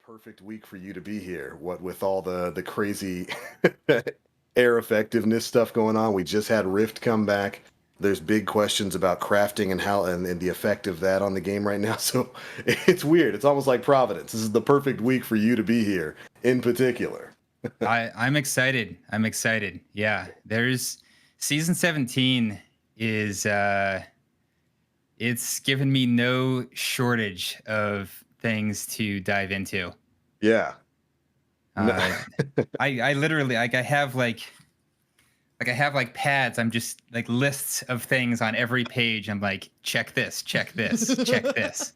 perfect week for you to be here. What with all the crazy air effectiveness stuff going on. We just had Rift come back. There's big questions about crafting and how and the effect of that on the game right now. So it's weird. It's almost like Providence. This is the perfect week for you to be here in particular. I'm excited. I'm excited. Yeah, there's season 17 is it's given me no shortage of things to dive into. Yeah. No, Uh, I literally I have like pads. I'm just like lists of things on every page. I'm like, check this, check this, check this.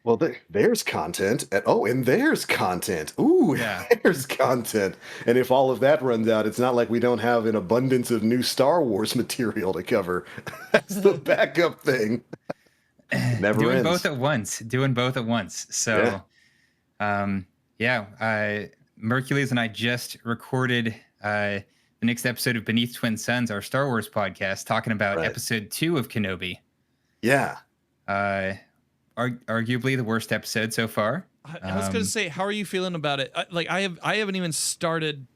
well, there's content. And there's content. Ooh, Yeah. there's content. And if all of that runs out, it's not like we don't have an abundance of new Star Wars material to cover. That's the backup thing. Never Doing ends. both at once. Doing both at once. So, Mercules and I just recorded the next episode of Beneath Twin Suns, our Star Wars podcast, talking about Right. episode 2 of Kenobi. Yeah. Arguably the worst episode so far. I was gonna say, how are you feeling about it? I haven't even started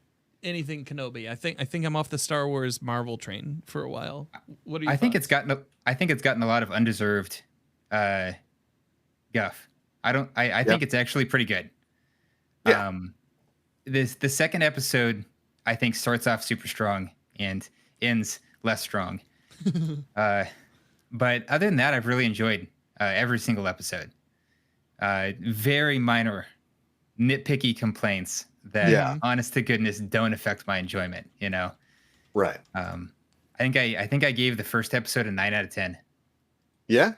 anything Kenobi. I think I'm off the Star Wars Marvel train for a while. What are you? I think it's gotten a lot of undeserved guff. I think it's actually pretty good. Yeah. The second episode I think starts off super strong and ends less strong. But other than that, I've really enjoyed every single episode. Very minor, nitpicky complaints that, honest to goodness, don't affect my enjoyment. You know, Right. I think I gave the first episode a 9 out of 10. Yeah.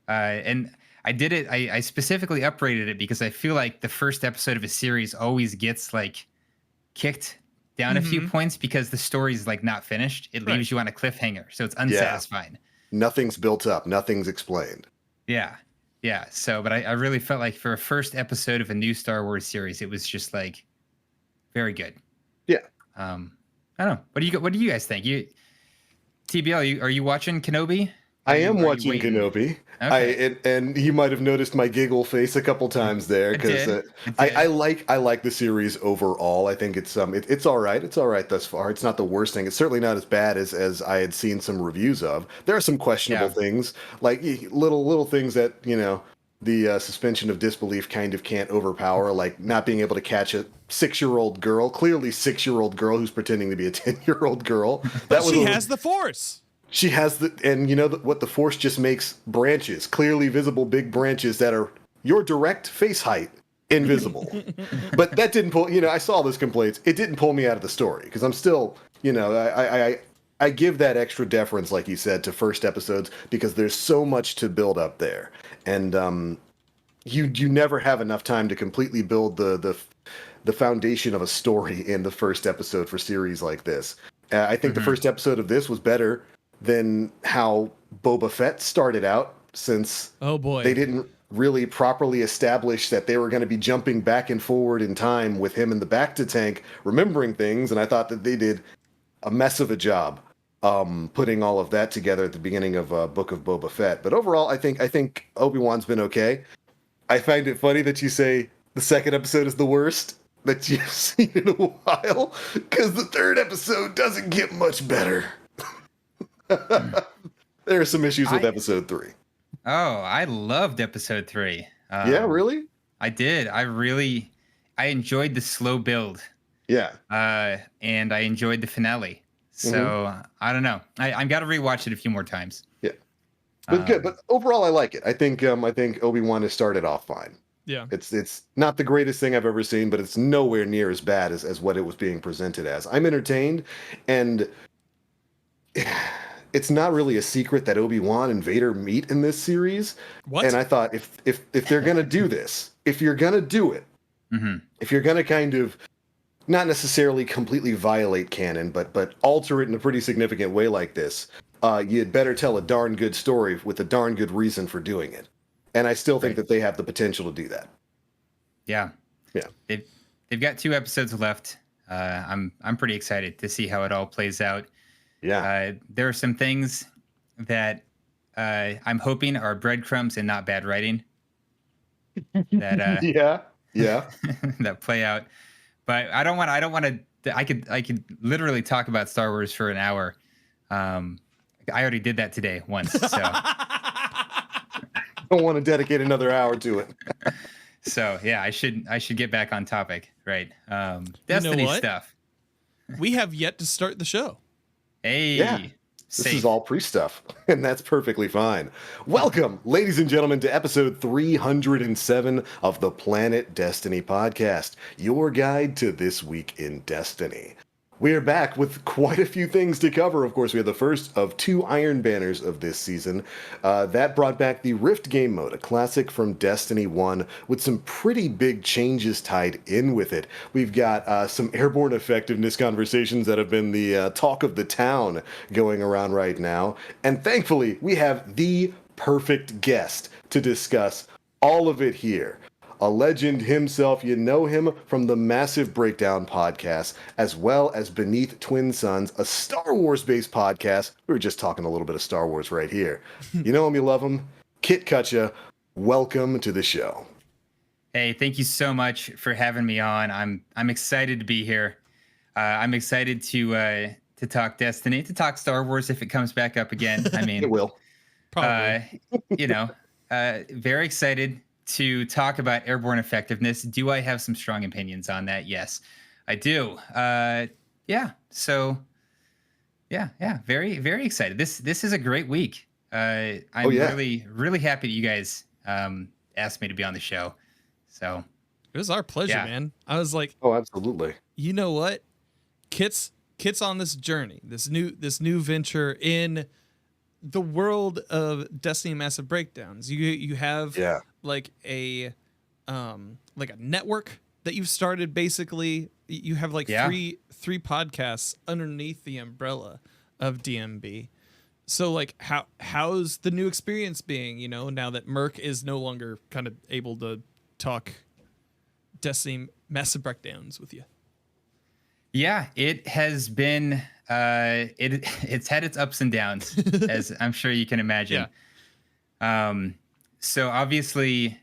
And I did it. I specifically uprated it because I feel like the first episode of a series always gets like kicked down a few points because the story's like not finished. It leaves you on a cliffhanger, so it's unsatisfying. Nothing's built up. Nothing's explained. Yeah. So, but I really felt like for a first episode of a new Star Wars series, it was just like very good. Yeah. I don't know. What do you guys think? TBL, are you watching Kenobi? I am watching Kenobi. Okay. And you might have noticed my giggle face a couple times there because I like the series overall. I think it's all right. It's all right thus far. It's not the worst thing. It's certainly not as bad as I had seen some reviews of. There are some questionable things, like little things that the suspension of disbelief kind of can't overpower, like not being able to catch a 6-year-old girl, clearly 6-year-old girl who's pretending to be a 10-year-old girl. But she has the Force. She has what the Force just makes branches, clearly visible big branches that are your direct face height, invisible. But that didn't pull, I saw all those complaints. It didn't pull me out of the story because I'm still, I give that extra deference, like you said, to first episodes because there's so much to build up there. And you never have enough time to completely build the foundation of a story in the first episode for series like this. I think the first episode of this was better than how Boba Fett started out, since they didn't really properly establish that they were going to be jumping back and forward in time with him in the bacta tank, remembering things, and I thought that they did a mess of a job putting all of that together at the beginning of Book of Boba Fett. But overall, I think Obi-Wan's been okay. I find it funny that you say the second episode is the worst that you've seen in a while, because the third episode doesn't get much better. There are some issues with episode 3. Oh, I loved episode 3. Yeah, really? I did. I enjoyed the slow build. Yeah. And I enjoyed the finale. So I don't know. I've got to rewatch it a few more times. Yeah. But good. But overall, I like it. I think Obi-Wan has started off fine. Yeah. It's not the greatest thing I've ever seen, but it's nowhere near as bad as what it was being presented as. I'm entertained, and it's not really a secret that Obi-Wan and Vader meet in this series. What? And I thought if they're gonna do this, if you're gonna do it, if you're gonna kind of not necessarily completely violate canon, but alter it in a pretty significant way like this, you'd better tell a darn good story with a darn good reason for doing it. And I still think that they have the potential to do that. Yeah. They've got 2 episodes left. I'm pretty excited to see how it all plays out. Yeah. There are some things that I'm hoping are breadcrumbs and not bad writing. That Yeah. that play out. But I don't want to. I could literally talk about Star Wars for an hour. I already did that today once. So Don't want to dedicate another hour to it. so yeah, I should get back on topic. Right. You know Destiny what? stuff. We have yet to start the show. Hey. Yeah. This Safe. is all pre-stuff, and that's perfectly fine. Welcome, ladies and gentlemen, to episode 307 of the Planet Destiny podcast, your guide to this week in Destiny. We are back with quite a few things to cover. Of course, we had the first of 2 Iron Banners of this season. That brought back the Rift game mode, a classic from Destiny 1, with some pretty big changes tied in with it. We've got some Airborne Effectiveness conversations that have been the talk of the town going around right now. And thankfully, we have the perfect guest to discuss all of it here. A legend himself, you know him from the Massive Breakdown podcast, as well as Beneath Twin Suns, a Star Wars-based podcast. We were just talking a little bit of Star Wars right here. You know him, you love him. Kyt Kutcha, welcome to the show. Hey, thank you so much for having me on. I'm excited to be here. I'm excited to talk Destiny, to talk Star Wars if it comes back up again. I mean, It will. Probably. Very excited to talk about Airborne Effectiveness. Do I have some strong opinions on that? Yes, I do. So very, very excited. This is a great week. I'm really, really happy that you guys asked me to be on the show. So It was our pleasure, man. I was like, oh, absolutely. you know what? Kit's on this journey, this new venture in the world of Destiny Massive Breakdowns. You have like a network that you've started. Basically, you have like three podcasts underneath the umbrella of DMB. So like how's the new experience being, you know, now that Merc is no longer kind of able to talk Destiny Massive Breakdowns with you? Yeah, it has been it's had its ups and downs, as I'm sure you can imagine. Yeah. So obviously,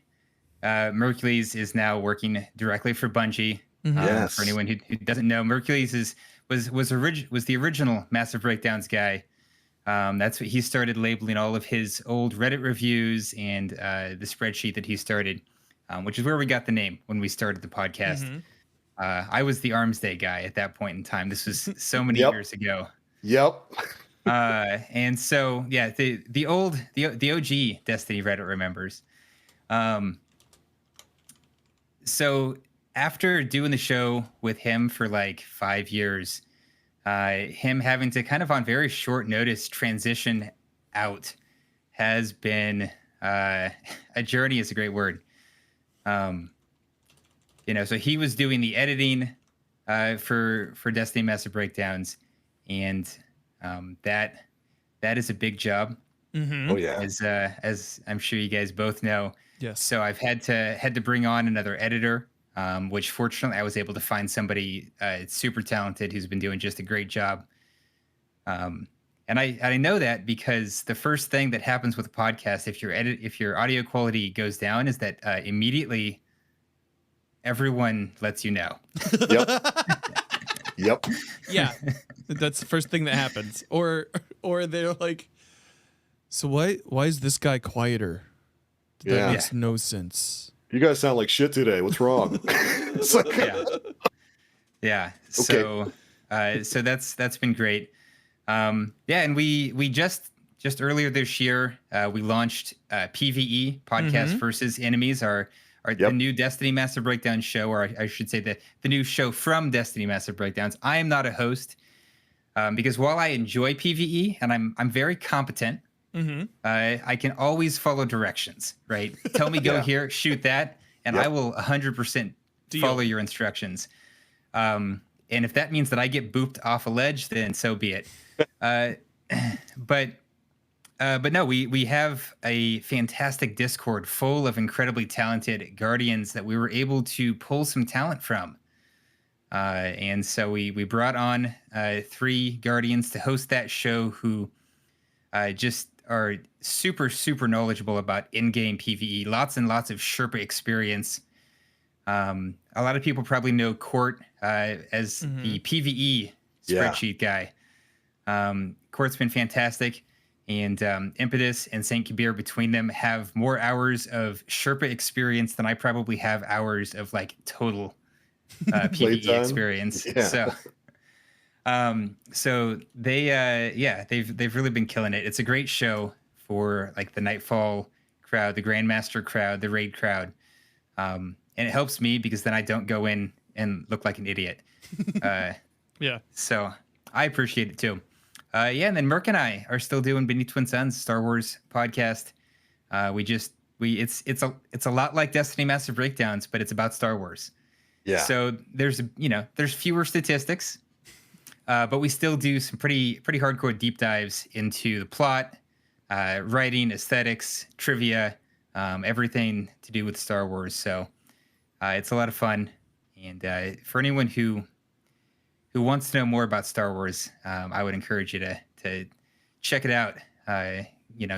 Mercules is now working directly for Bungie. Yes. For anyone who doesn't know, Mercules was the original Massive Breakdowns guy. That's what he started labeling all of his old Reddit reviews and the spreadsheet that he started, which is where we got the name when we started the podcast. Mm-hmm. I was the Arms Day guy at that point in time. This was so many years ago. Yep. And so, yeah, the OG Destiny Reddit remembers. So after doing the show with him for like 5 years, him having to kind of on very short notice transition out has been a journey is a great word. So he was doing the editing for Destiny Massive Breakdowns, and that is a big job. Mm-hmm. Oh yeah, as I'm sure you guys both know. Yes. So I've had to bring on another editor, which fortunately I was able to find somebody super talented who's been doing just a great job. And I know that because the first thing that happens with a podcast, if your audio quality goes down, is that immediately everyone lets you know. Yep. Yeah, that's the first thing that happens. Or they're like, so why is this guy quieter? That makes no sense. You guys sound like shit today. What's wrong? It's like, yeah. Okay. So that's been great. And we just earlier this year we launched PvE Podcast versus Enemies, the new Destiny Massive Breakdown show, or I should say the new show from Destiny Massive Breakdowns. I am not a host because while I enjoy PvE and I'm very competent, I can always follow directions, right? Tell me go here, shoot that, and I will 100% follow your instructions. And if that means that I get booped off a ledge, then so be it. But no, we have a fantastic Discord full of incredibly talented Guardians that we were able to pull some talent from. And so we brought on 3 Guardians to host that show who just are super, super knowledgeable about in-game PvE, lots and lots of Sherpa experience. A lot of people probably know Court as the PvE spreadsheet guy. Court's been fantastic, and Impetus and Saint Kabir between them have more hours of Sherpa experience than I probably have hours of like total PvE experience. Yeah. So they've really been killing it. It's a great show for like the Nightfall crowd, the Grandmaster crowd, the Raid crowd. And it helps me because then I don't go in and look like an idiot. Yeah. So I appreciate it too. And then Merc and I are still doing Beneath Twin Suns Star Wars podcast. It's a lot like Destiny Massive Breakdowns, but it's about Star Wars. Yeah. So there's fewer statistics, but we still do some pretty hardcore deep dives into the plot, writing, aesthetics, trivia, everything to do with Star Wars. So it's a lot of fun, and for anyone who wants to know more about Star Wars, I would encourage you to check it out.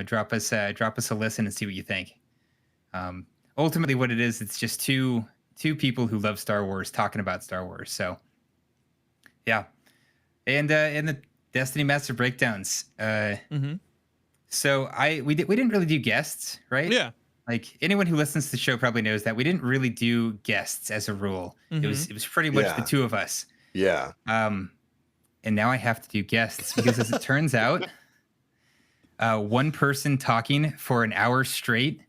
Drop us a listen and see what you think. Ultimately, what it is, it's just two people who love Star Wars talking about Star Wars. So, yeah, and the Destiny Master Breakdowns. So we didn't really do guests, right? Yeah. Like anyone who listens to the show probably knows that we didn't really do guests as a rule. It was pretty much the two of us. Yeah. And now I have to do guests because, as it turns out, one person talking for an hour straight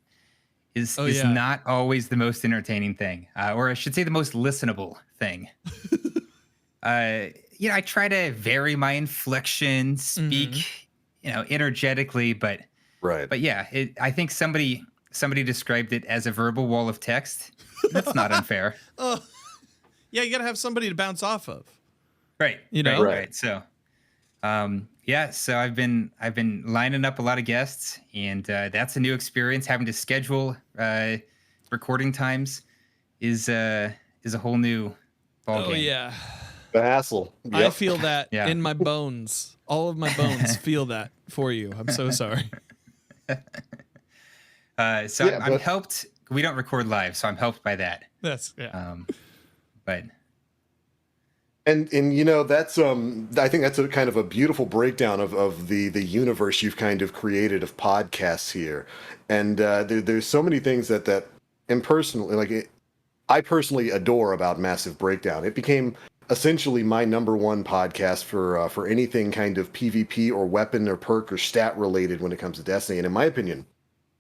is not always the most entertaining thing, or I should say, the most listenable thing. I try to vary my inflection, speak, energetically, but yeah, I think somebody described it as a verbal wall of text. That's not unfair. Oh. Yeah, you gotta have somebody to bounce off of, right? Right. So, so I've been lining up a lot of guests, and that's a new experience. Having to schedule recording times is a whole new ballgame. Oh yeah, the hassle. Yep. I feel that in my bones. All of my bones feel that for you. I'm so sorry. I'm helped. We don't record live, so I'm helped by that. That's But and that's I think that's a kind of a beautiful breakdown of the universe you've kind of created of podcasts here, and there's so many things that impersonally, I personally adore about Massive Breakdown. It became essentially my number one podcast for anything kind of PvP or weapon or perk or stat related when it comes to Destiny, and in my opinion,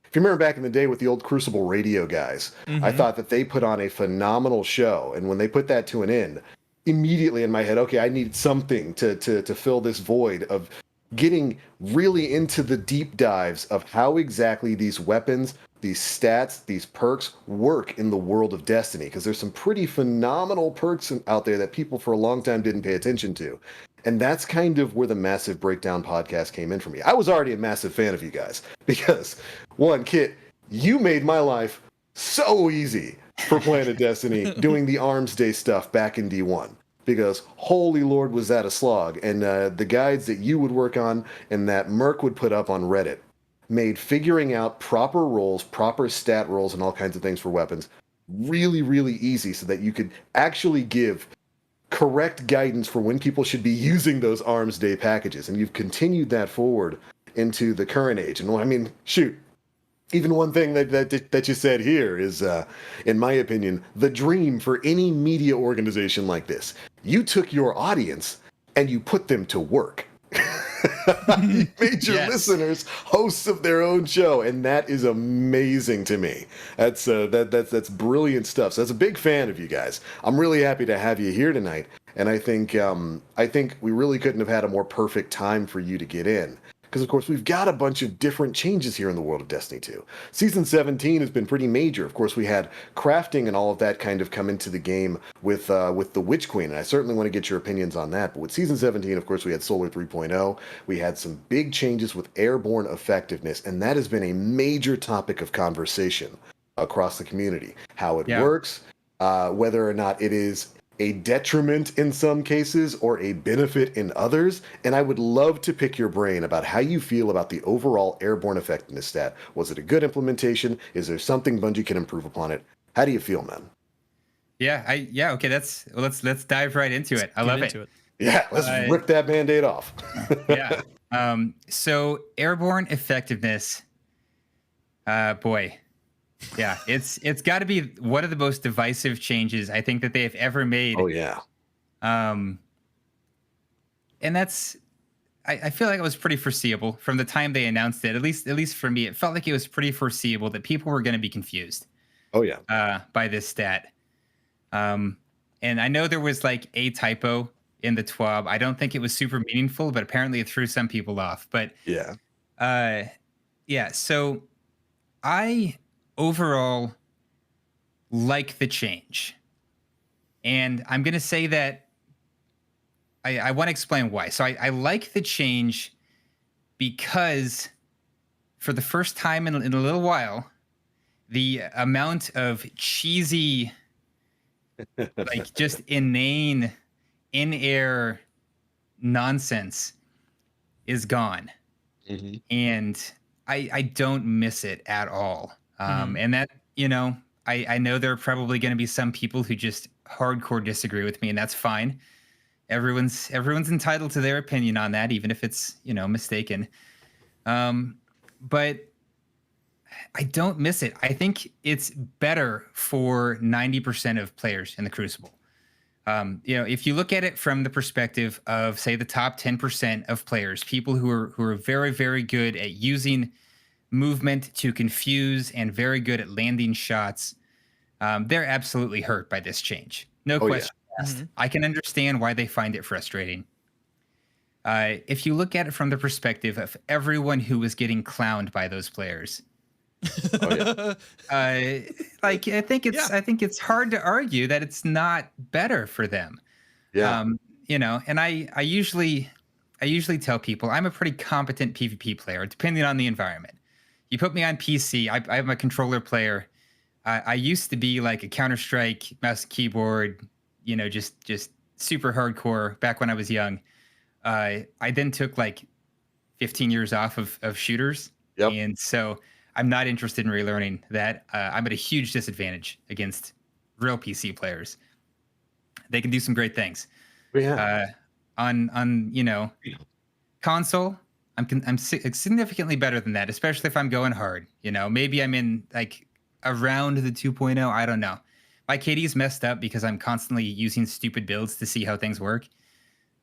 if you remember back in the day with the old Crucible Radio guys, I thought that they put on a phenomenal show. And when they put that to an end, immediately in my head, okay, I need something to fill this void of getting really into the deep dives of how exactly these weapons, these stats, these perks work in the world of Destiny. Because there's some pretty phenomenal perks out there that people for a long time didn't pay attention to. And that's kind of where the Massive Breakdown podcast came in for me. I was already a massive fan of you guys because, one, Kyt, you made my life so easy for Planet Destiny doing the Arms Day stuff back in D1. Because, holy Lord, was that a slog. And the guides that you would work on and that Merc would put up on Reddit made figuring out proper rolls, proper stat rolls, and all kinds of things for weapons really, really easy so that you could actually give correct guidance for when people should be using those Arms Day packages. And you've continued that forward into the current age. And I mean, shoot, even one thing that you said here is, in my opinion, the dream for any media organization like this. You took your audience and you put them to work. You made your listeners hosts of their own show, and that is amazing to me. That's brilliant stuff. So that's a big fan of you guys. I'm really happy to have you here tonight, and I think we really couldn't have had a more perfect time for you to get in. Because, of course, we've got a bunch of different changes here in the world of Destiny 2. Season 17 has been pretty major. Of course, we had crafting and all of that kind of come into the game with the Witch Queen, and I certainly want to get your opinions on that. But with Season 17, of course, we had Solar 3.0. We had some big changes with Airborne Effectiveness, and that has been a major topic of conversation across the community. How it works, whether or not it is a detriment in some cases or a benefit in others, and I would love to pick your brain about how you feel about the overall Airborne Effectiveness stat. Was it a good implementation? Is there something Bungie can improve upon it? How do you feel, man? Yeah. Okay. Let's dive right into it. I love it. Yeah. Let's rip that Band-Aid off. Yeah. So Airborne Effectiveness, boy, yeah, it's got to be one of the most divisive changes I think that they have ever made. Oh yeah. And that's, I feel like it was pretty foreseeable from the time they announced it. At least for me, it felt like it was pretty foreseeable that people were going to be confused. Oh yeah. By this stat. And I know there was like a typo in the TWAB. I don't think it was super meaningful, but apparently it threw some people off. But Yeah. yeah. So I overall like the change, and I'm going to say that I want to explain why. So I like the change because for the first time in a little while, the amount of cheesy, like just inane in-air nonsense is gone. Mm-hmm. And I don't miss it at all. And that, I know there are probably going to be some people who just hardcore disagree with me, and that's fine. Everyone's entitled to their opinion on that, even if it's, mistaken. But I don't miss it. I think it's better for 90% of players in the Crucible. If you look at it from the perspective of, say, the top 10% of players, people who are very, very good at using movement to confuse and very good at landing shots, they're absolutely hurt by this change. No question asked. Mm-hmm. I can understand why they find it frustrating. If you look at it from the perspective of everyone who was getting clowned by those players, I think it's hard to argue that it's not better for them. Yeah. And I usually tell people I'm a pretty competent PvP player, depending on the environment. You put me on PC, I'm a controller player. I used to be like a Counter-Strike mouse and keyboard, just super hardcore back when I was young. I then took like 15 years off of shooters. Yep. And so I'm not interested in relearning that. I'm at a huge disadvantage against real PC players. They can do some great things. Yeah. On console, I'm significantly better than that, especially if I'm going hard. Maybe I'm in like around the 2.0. I don't know. My KD's messed up because I'm constantly using stupid builds to see how things work.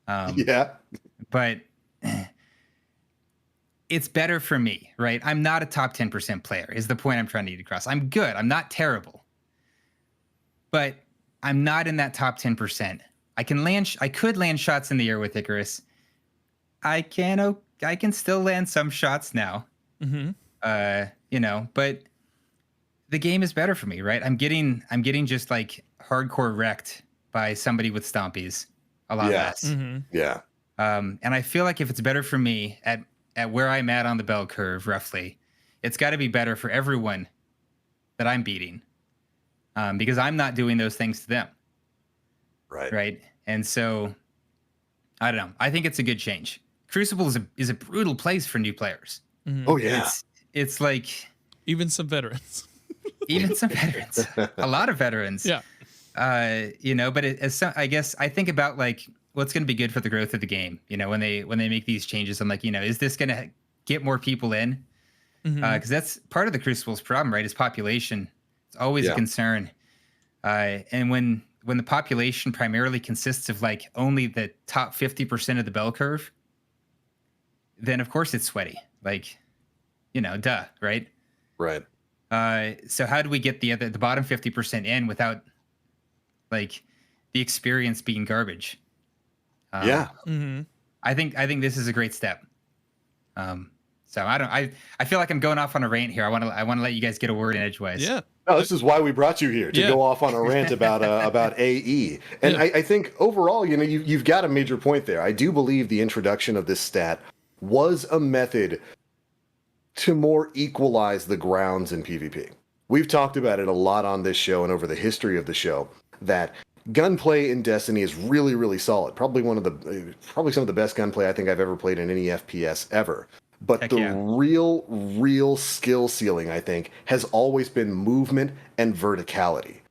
But it's better for me, right? I'm not a top 10% player is the point I'm trying to get across. I'm good. I'm not terrible. But I'm not in that top 10%. I could land shots in the air with Icarus. I can still land some shots now. Mm-hmm. But the game is better for me, right? I'm getting just like hardcore wrecked by somebody with stompies a lot less. Mm-hmm. Yeah. And I feel like if it's better for me at where I'm at on the bell curve, roughly, it's got to be better for everyone that I'm beating, because I'm not doing those things to them. Right. And so, I don't know. I think it's a good change. Crucible is a brutal place for new players. Mm-hmm. Oh yeah. It's like even some veterans. A lot of veterans. Yeah. But I guess I think about like what's going to be good for the growth of the game. When they make these changes, I'm like, is this going to get more people in? Because that's part of the Crucible's problem, right? Is population. It's always a concern. And when the population primarily consists of like only the top 50% of the bell curve, then of course it's sweaty. Like, duh, right? Right. So how do we get the bottom 50% in without like the experience being garbage? I think this is a great step. So I feel like I'm going off on a rant here. I want to let you guys get a word in edgewise. Yeah. No, this is why we brought you here, to go off on a rant about AE. And I think overall, you've got a major point there. I do believe the introduction of this stat was a method to more equalize the grounds in PvP. We've talked about it a lot on this show and over the history of the show, that gunplay in Destiny is really, really solid. Probably some of the best gunplay I think I've ever played in any FPS ever. But real skill ceiling, I think, has always been movement and verticality.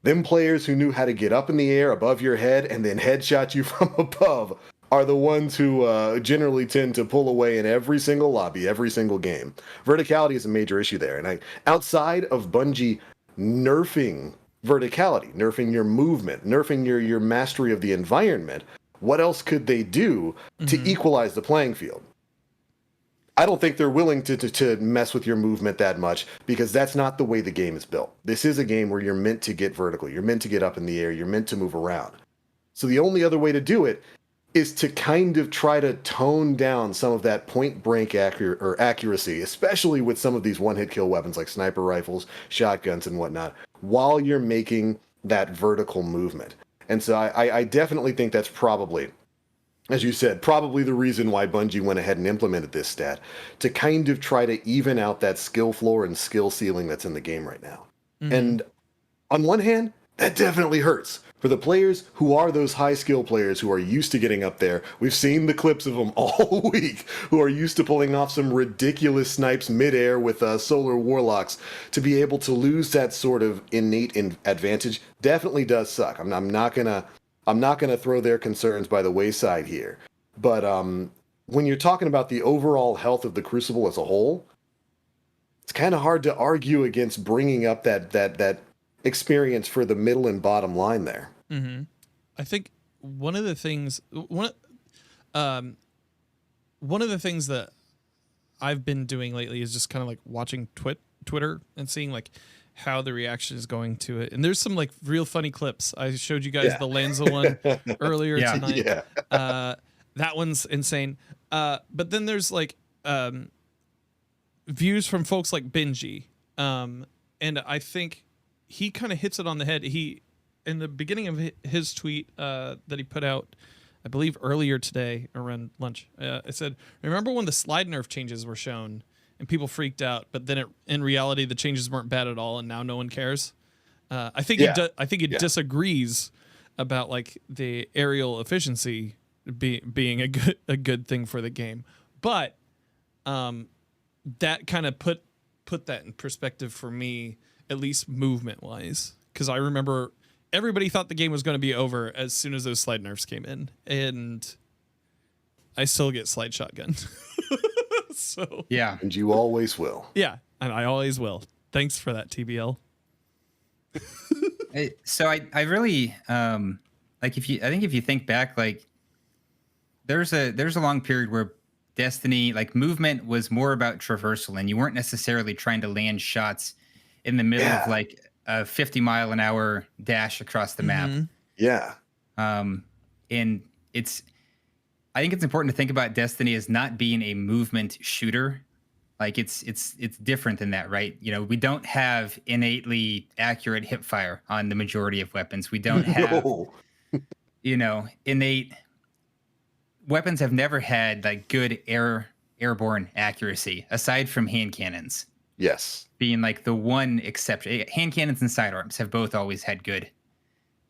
Them players who knew how to get up in the air above your head and then headshot you from above are the ones who generally tend to pull away in every single lobby, every single game. Verticality is a major issue there. And outside of Bungie nerfing verticality, nerfing your movement, nerfing your mastery of the environment, what else could they do to equalize the playing field? I don't think they're willing to mess with your movement that much, because that's not the way the game is built. This is a game where you're meant to get vertical. You're meant to get up in the air. You're meant to move around. So the only other way to do it is to kind of try to tone down some of that point-blank accuracy, especially with some of these one-hit kill weapons like sniper rifles, shotguns, and whatnot, while you're making that vertical movement. And so I definitely think that's probably, as you said, probably the reason why Bungie went ahead and implemented this stat, to kind of try to even out that skill floor and skill ceiling that's in the game right now. And on one hand, that definitely hurts. For the players who are those high skill players who are used to getting up there, we've seen the clips of them all week, who are used to pulling off some ridiculous snipes midair with solar warlocks, to be able to lose that sort of innate advantage definitely does suck. I'm not gonna throw their concerns by the wayside here, but when you're talking about the overall health of the Crucible as a whole, it's kind of hard to argue against bringing up that experience for the middle and bottom line there. I think one of the things that I've been doing lately is just kind of like watching Twitter and seeing like how the reaction is going to it. And there's some like real funny clips. I showed you guys the Lanza one earlier tonight. That one's insane. But then there's like views from folks like Benji. And I think he kind of hits it on the head. He, in the beginning of his tweet that he put out, I believe earlier today around lunch, it said, "Remember when the slide nerf changes were shown and people freaked out, but then in reality the changes weren't bad at all, and now no one cares." I think he disagrees about like the aerial efficiency being a good thing for the game, but that kind of put that in perspective for me, at least movement wise, because I remember everybody thought the game was going to be over as soon as those slide nerfs came in, and I still get slide shotgun. So yeah, and you always will. Yeah, and I always will. Thanks for that, TBL. So I really like, I think if you think back, like there's a long period where Destiny, like, movement was more about traversal, and you weren't necessarily trying to land shots in the middle of like a 50-mile-an-hour dash across the map. Yeah. And I think it's important to think about Destiny as not being a movement shooter. Like it's different than that, right? You know, we don't have innately accurate hip fire on the majority of weapons. We don't have, you know, innate weapons have never had like good airborne accuracy, aside from hand cannons. Yes. Being like the one exception. Hand cannons and sidearms have both always had good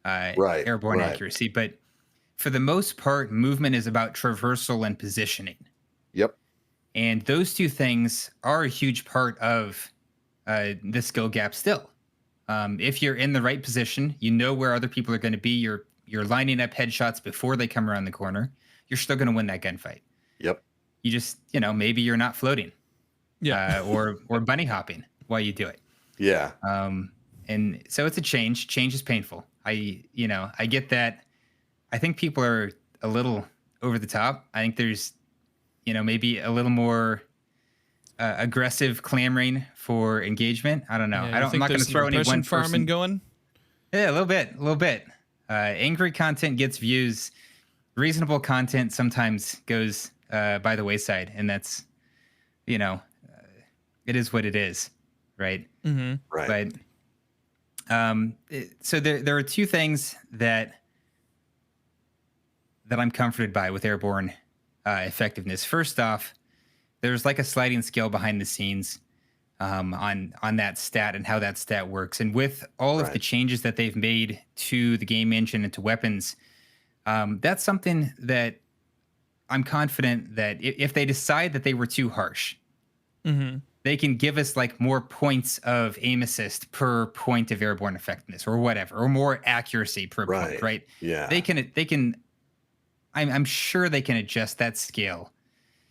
airborne accuracy. But for the most part, movement is about traversal and positioning. Yep. And those two things are a huge part of the skill gap still. If you're in the right position, you know where other people are going to be. You're lining up headshots before they come around the corner. You're still going to win that gunfight. Yep. You just, you know, maybe you're not floating. Yeah. Or bunny hopping while you do it. Yeah. And so it's a change. Change is painful. I get that. I think people are a little over the top. I think there's, you know, maybe a little more aggressive clamoring for engagement. I don't know. Yeah, I'm not going to throw any one person going. Yeah, a little bit. Angry content gets views. Reasonable content sometimes goes by the wayside, and that's, you know, it is what it is, right? Mm-hmm. Right. But so there are two things that I'm comforted by with Airborne Effectiveness. First off, there's like a sliding scale behind the scenes on that stat and how that stat works. And with all of the changes that they've made to the game engine and to weapons, that's something that I'm confident that if they decide that they were too harsh, they can give us like more points of aim assist per point of airborne effectiveness or whatever, or more accuracy per point, right? Yeah. They can, I'm sure they can adjust that scale.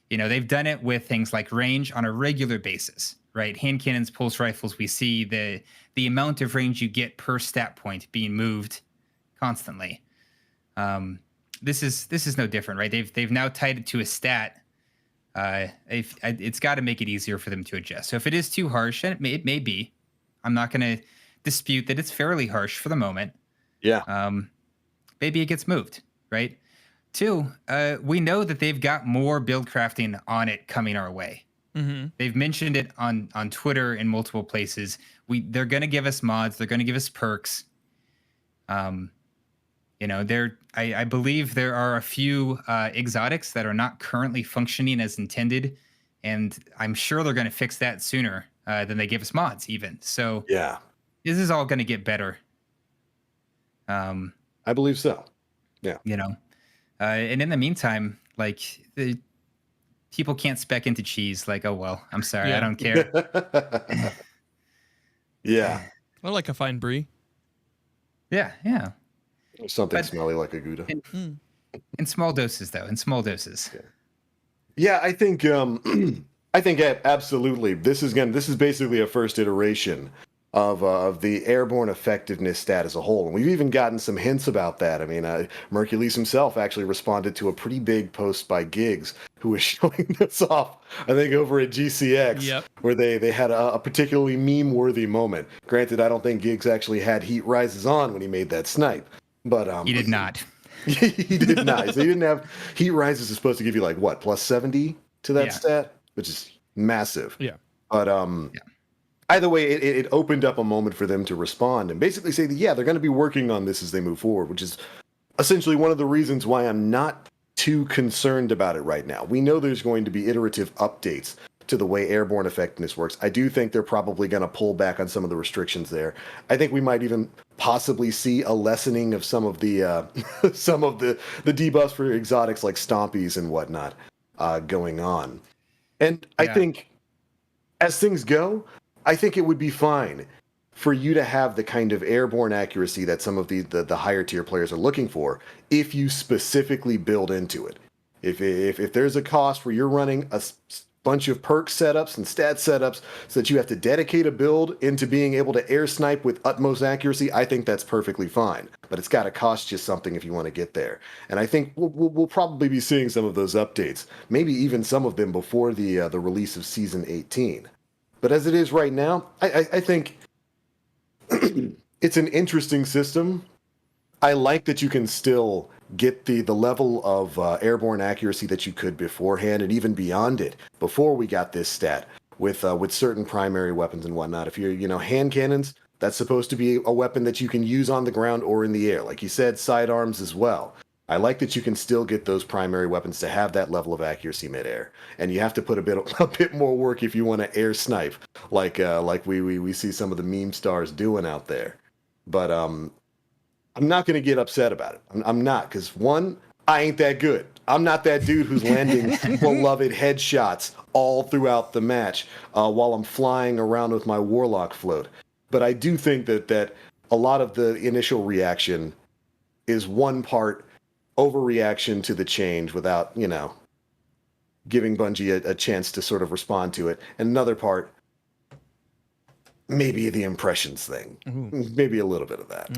You know, they've done it with things like range on a regular basis, right? Hand cannons, pulse rifles, we see the amount of range you get per stat point being moved constantly. This is no different, right? They've now tied it to a stat. It's got to make it easier for them to adjust. So if it is too harsh, and it may be, I'm not going to dispute that it's fairly harsh for the moment. Yeah. Maybe it gets moved, right? Two, we know that they've got more build crafting on it coming our way. Mm-hmm. They've mentioned it on Twitter in multiple places. They're going to give us mods. They're going to give us perks. You know, I believe there are a few exotics that are not currently functioning as intended, and I'm sure they're going to fix that sooner than they give us mods even. So Yeah. This is all going to get better. I believe so. Yeah. You know, and in the meantime, like people can't spec into cheese. Like, oh well, I'm sorry, I don't care. Yeah. I like a fine brie. Yeah. Something smelly like a Gouda. In small doses, though. In small doses. Yeah, I think absolutely. This is basically a first iteration of the airborne effectiveness stat as a whole. And we've even gotten some hints about that. I mean, Mercules himself actually responded to a pretty big post by Gigz, who was showing this off, I think, over at GCX, where they had a particularly meme-worthy moment. Granted, I don't think Gigz actually had heat rises on when he made that snipe. But he did not. He did not. So he didn't have heat rises is supposed to give you like what, plus 70 to that stat, which is massive. Yeah. But either way, it opened up a moment for them to respond and basically say that they're going to be working on this as they move forward, which is essentially one of the reasons why I'm not too concerned about it right now. We know there's going to be iterative updates to the way airborne effectiveness works. I do think they're probably going to pull back on some of the restrictions there. I think we might even possibly see a lessening of some of the the debuffs for exotics like stompies and whatnot going on. And I think as things go, I think it would be fine for you to have the kind of airborne accuracy that some of the higher tier players are looking for if you specifically build into it. If there's a cost where you're running a bunch of perk setups and stat setups so that you have to dedicate a build into being able to air snipe with utmost accuracy, I think that's perfectly fine. But it's got to cost you something if you want to get there. And I think we'll probably be seeing some of those updates, maybe even some of them before the release of Season 18. But as it is right now, I think it's an interesting system. I like that you can still get the level of airborne accuracy that you could beforehand, and even beyond it before we got this stat with certain primary weapons and whatnot. If you're hand cannons, that's supposed to be a weapon that you can use on the ground or in the air, like you said, sidearms as well. I like that you can still get those primary weapons to have that level of accuracy midair, and you have to put a bit more work if you want to air snipe, like we see some of the meme stars doing out there. But I'm not going to get upset about it. I'm not, because one, I ain't that good. I'm not that dude who's landing beloved headshots all throughout the match while I'm flying around with my warlock float. But I do think that a lot of the initial reaction is one part overreaction to the change without, giving Bungie a chance to sort of respond to it. And another part, maybe the impressions thing. Maybe a little bit of that.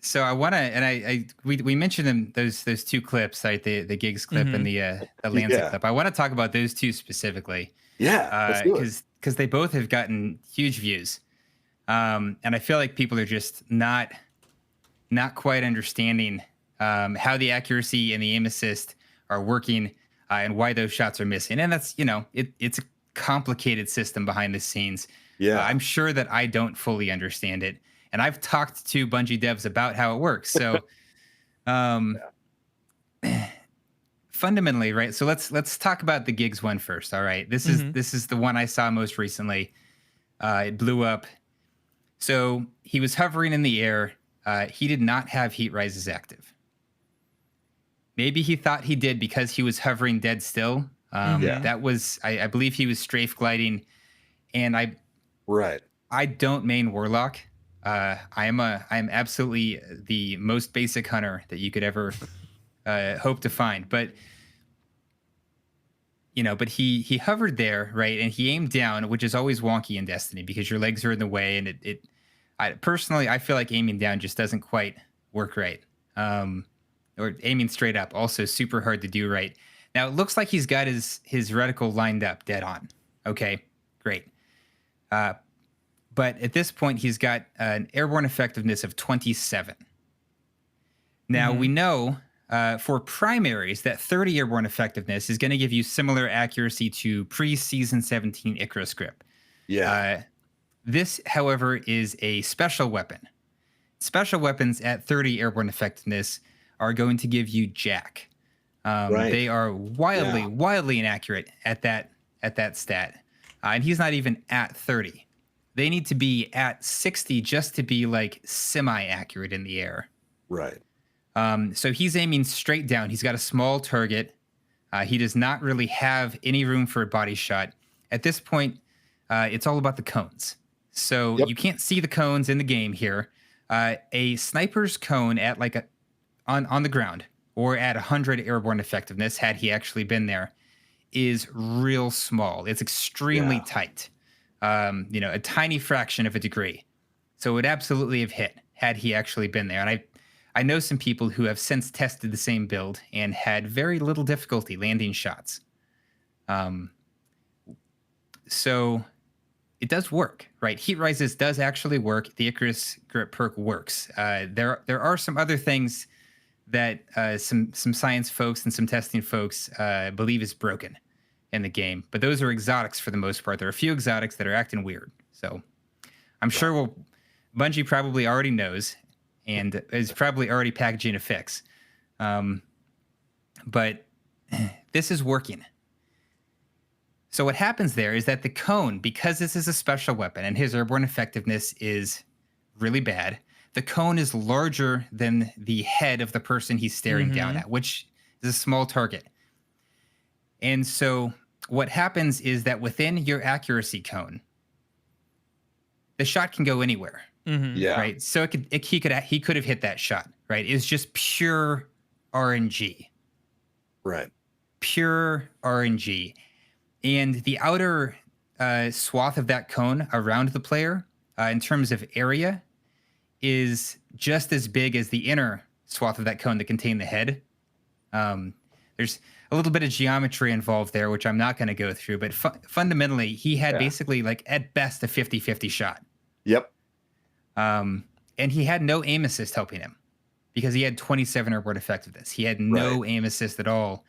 So I want to, and we mentioned them, those two clips, right? The Gigz clip and the Lanza clip. I want to talk about those two specifically. Yeah, because they both have gotten huge views, and I feel like people are just not quite understanding how the accuracy and the aim assist are working and why those shots are missing. And that's it's a complicated system behind the scenes. I'm sure that I don't fully understand it, and I've talked to Bungie devs about how it works. So fundamentally, right, so let's talk about the Gigz one first. All right, this is the one I saw most recently. It blew up. So he was hovering in the air. He did not have heat rises active. Maybe he thought he did because he was hovering dead still. That was, I believe he was strafe gliding, and I don't main Warlock. I am absolutely the most basic hunter that you could ever hope to find, but but he hovered there, right, and he aimed down, which is always wonky in Destiny because your legs are in the way, and I feel like aiming down just doesn't quite work right. Or aiming straight up, also super hard to do right. Now it looks like he's got his reticle lined up dead on. Okay, great. But at this point, he's got an airborne effectiveness of 27. Now we know for primaries that 30 airborne effectiveness is going to give you similar accuracy to pre-season 17 Icarus Grip. Yeah. This, however, is a special weapon. Special weapons at 30 airborne effectiveness are going to give you jack. They are wildly inaccurate at that stat. And he's not even at 30. They need to be at 60 just to be like semi-accurate in the air. Right. So he's aiming straight down. He's got a small target. He does not really have any room for a body shot. At this point, it's all about the cones. So you can't see the cones in the game here. A sniper's cone at on the ground or at 100 airborne effectiveness, had he actually been there, is real small. It's extremely tight. A tiny fraction of a degree. So it would absolutely have hit had he actually been there. And I know some people who have since tested the same build and had very little difficulty landing shots. So it does work, right? Heat Rises does actually work. The Icarus Grip perk works. There are some other things that some science folks and some testing folks believe is broken in the game, but those are exotics for the most part. There are a few exotics that are acting weird. So I'm sure Bungie probably already knows and is probably already packaging a fix. But this is working. So what happens there is that the cone, because this is a special weapon and his airborne effectiveness is really bad, the cone is larger than the head of the person he's staring down at, which is a small target. And so what happens is that within your accuracy cone, the shot can go anywhere. Right. So he could have hit that shot. Right. It's just pure RNG. Right. Pure RNG. And the outer swath of that cone around the player, in terms of area, is just as big as the inner swath of that cone that contained the head. There's a little bit of geometry involved there, which I'm not going to go through. But fundamentally, he had basically, at best, a 50-50 shot. Yep. And he had no aim assist helping him because he had 27 airborne effectiveness. He had no aim assist at all.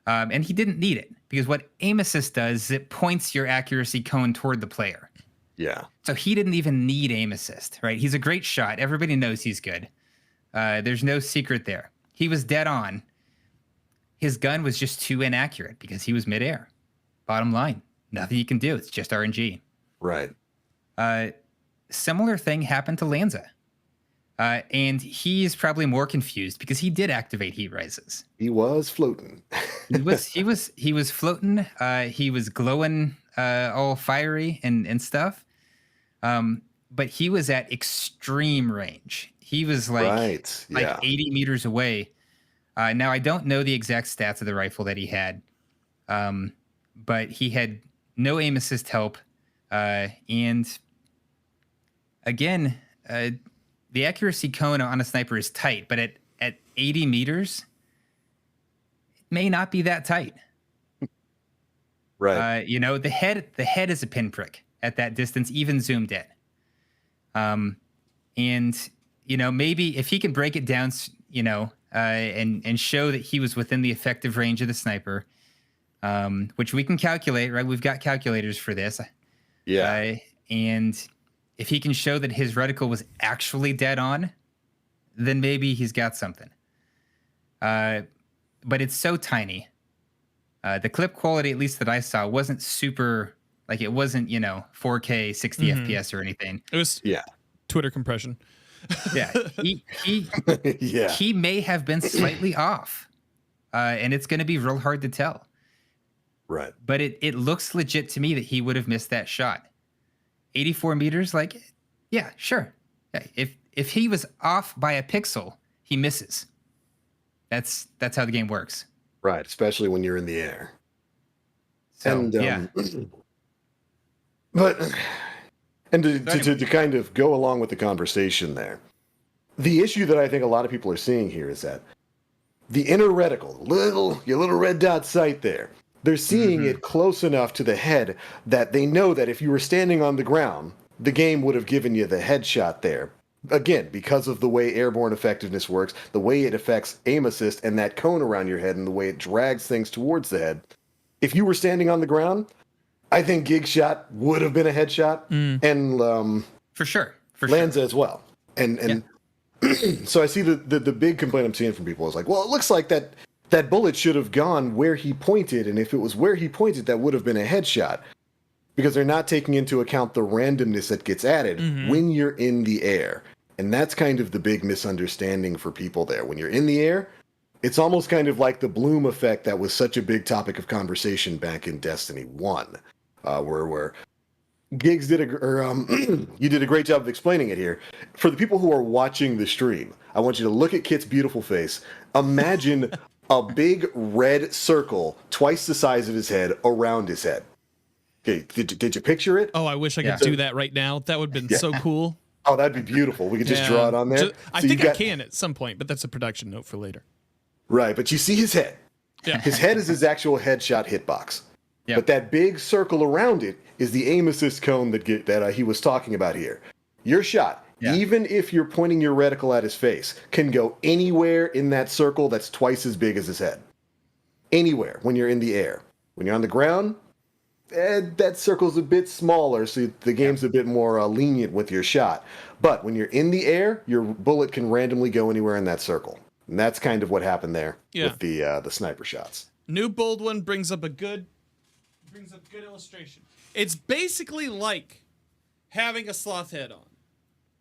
And he didn't need it because what aim assist does is it points your accuracy cone toward the player. Yeah. So he didn't even need aim assist, right? He's a great shot. Everybody knows he's good. There's no secret there. He was dead on. His gun was just too inaccurate because he was midair. Bottom line, nothing you can do. It's just RNG. Right. Similar thing happened to Lanza. And he's probably more confused because he did activate Heat Rises. He was floating. he was floating. He was glowing all fiery and stuff. But he was at extreme range. He was like 80 meters away. Now I don't know the exact stats of the rifle that he had. But he had no aim assist help. And again, the accuracy cone on a sniper is tight, but at 80 meters, it may not be that tight. Right. The head is a pinprick at that distance, even zoomed in. And maybe if he can break it down, and show that he was within the effective range of the sniper, which we can calculate, right? We've got calculators for this. Yeah. And if he can show that his reticle was actually dead on, then maybe he's got something. But it's so tiny. The clip quality, at least that I saw, wasn't super, it wasn't, 4K 60 FPS or anything. It was Twitter compression. Yeah. He may have been slightly off. And it's going to be real hard to tell. Right. But it looks legit to me that he would have missed that shot. 84 meters, like, yeah, sure. If he was off by a pixel, he misses. That's how the game works. Right, especially when you're in the air. So, And yeah. But and So anyway. to kind of go along with the conversation there, the issue that I think a lot of people are seeing here is that the inner reticle, your little red dot sight there, they're seeing it close enough to the head that they know that if you were standing on the ground, the game would have given you the headshot there. Again, because of the way airborne effectiveness works, the way it affects aim assist and that cone around your head and the way it drags things towards the head. If you were standing on the ground, I think Gigz shot would have been a headshot, and For sure. Lanza as well. And so I see the big complaint I'm seeing from people is like, well, it looks like that bullet should have gone where he pointed, and if it was where he pointed, that would have been a headshot. Because they're not taking into account the randomness that gets added when you're in the air. And that's kind of the big misunderstanding for people there. When you're in the air, it's almost kind of like the bloom effect that was such a big topic of conversation back in Destiny 1, where Gigz you did a great job of explaining it here. For the people who are watching the stream, I want you to look at Kit's beautiful face. Imagine a big red circle twice the size of his head around his head. Okay, did you picture it? Oh, I wish I could do that right now. That would have been so cool. Oh, that'd be beautiful. We could just draw it on there. I think I can at some point, but that's a production note for later. Right, but you see his head. Yeah. His head is his actual headshot hitbox. Yep. But that big circle around it is the aim assist cone that he was talking about here. Your shot, even if you're pointing your reticle at his face, can go anywhere in that circle that's twice as big as his head. Anywhere when you're in the air. When you're on the ground, that circle's a bit smaller, so the game's a bit more lenient with your shot. But when you're in the air, your bullet can randomly go anywhere in that circle. And that's kind of what happened there with the sniper shots. New bold one brings up good illustration. It's basically like having a sloth head on.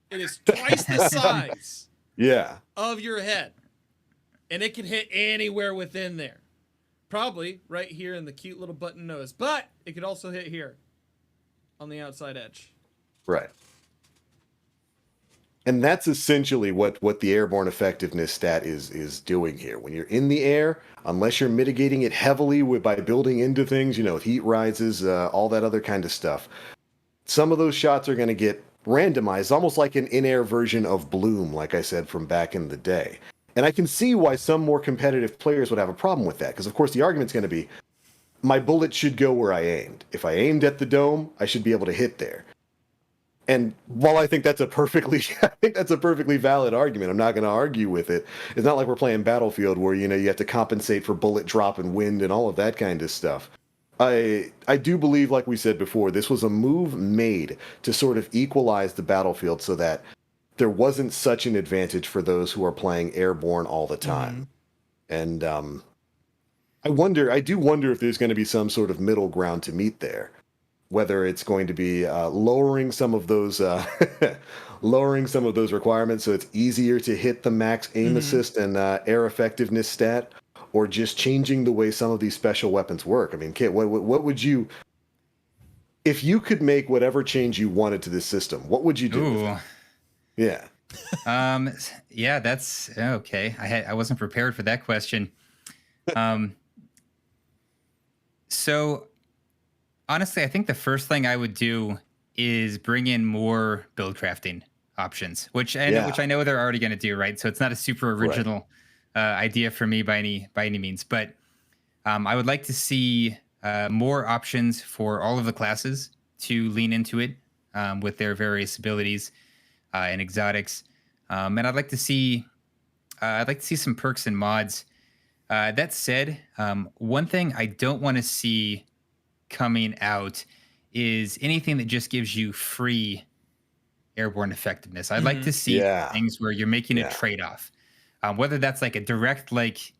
It is twice the size of your head. And it can hit anywhere within there. Probably right here in the cute little button nose. But it could also hit here on the outside edge. Right. And that's essentially what the airborne effectiveness stat is doing here. When you're in the air, unless you're mitigating it heavily by building into things, heat rises, all that other kind of stuff, some of those shots are going to get randomized, almost like an in-air version of Bloom, like I said, from back in the day. And I can see why some more competitive players would have a problem with that, because of course the argument's going to be, my bullet should go where I aimed. If I aimed at the dome, I should be able to hit there. And while I think that's a perfectly valid argument, I'm not going to argue with it. It's not like we're playing Battlefield where you have to compensate for bullet drop and wind and all of that kind of stuff. I do believe, like we said before, this was a move made to sort of equalize the battlefield so that there wasn't such an advantage for those who are playing airborne all the time. And I do wonder if there's going to be some sort of middle ground to meet there. Whether it's going to be lowering some of those requirements so it's easier to hit the max aim assist and air effectiveness stat, or just changing the way some of these special weapons work. I mean, Kyt, what would you, if you could make whatever change you wanted to this system, what would you do? Ooh. Yeah. Yeah, that's okay. I wasn't prepared for that question. So honestly, I think the first thing I would do is bring in more build crafting options, which I know they're already going to do, right? So it's not a super original idea for me by any means, but I would like to see more options for all of the classes to lean into it with their various abilities and exotics, and I'd like to see some perks and mods. That said, one thing I don't want to see coming out is anything that just gives you free airborne effectiveness. I'd like to see things where you're making a trade-off, whether that's like a direct, like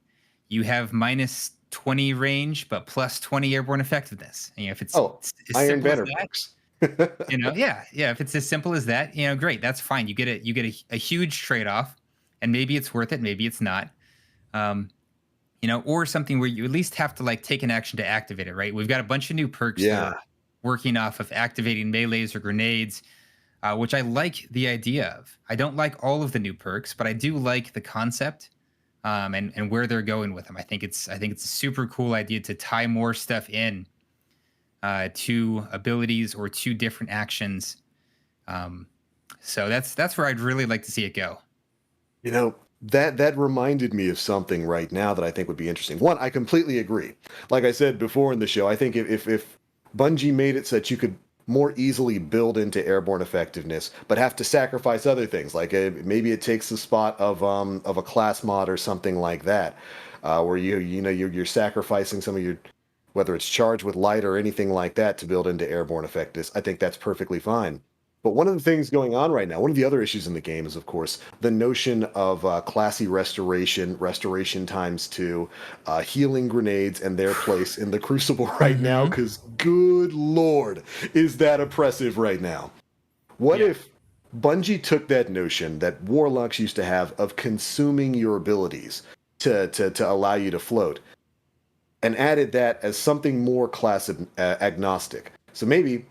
you have minus 20 range but plus 20 airborne effectiveness. If it's as Iron simple as Banner that, perks. if it's as simple as that, great, that's fine. You get a huge trade-off, and maybe it's worth it, maybe it's not. or something where you at least have to like take an action to activate it, right? We've got a bunch of new perks that Yeah. are working off of activating melees or grenades, which I like the idea of. I don't like all of the new perks, but I do like the concept, and where they're going with them. I think it's a super cool idea to tie more stuff in to abilities or to different actions. So that's where I'd really like to see it go. You know, that reminded me of something right now that I think would be interesting. One, I completely agree. Like I said before in the show, I think if Bungie made it so that you could more easily build into airborne effectiveness, but have to sacrifice other things, like maybe it takes the spot of a class mod or something like that, where you're sacrificing some of your, whether it's charged with light or anything like that, to build into airborne effectiveness. I think that's perfectly fine. But one of the things going on right now, one of the other issues in the game is, of course, the notion of classy restoration, restoration times two, healing grenades and their place in the Crucible right now, because good Lord, is that oppressive right now. What if Bungie took that notion that Warlocks used to have of consuming your abilities to allow you to float, and added that as something more class agnostic? So maybe,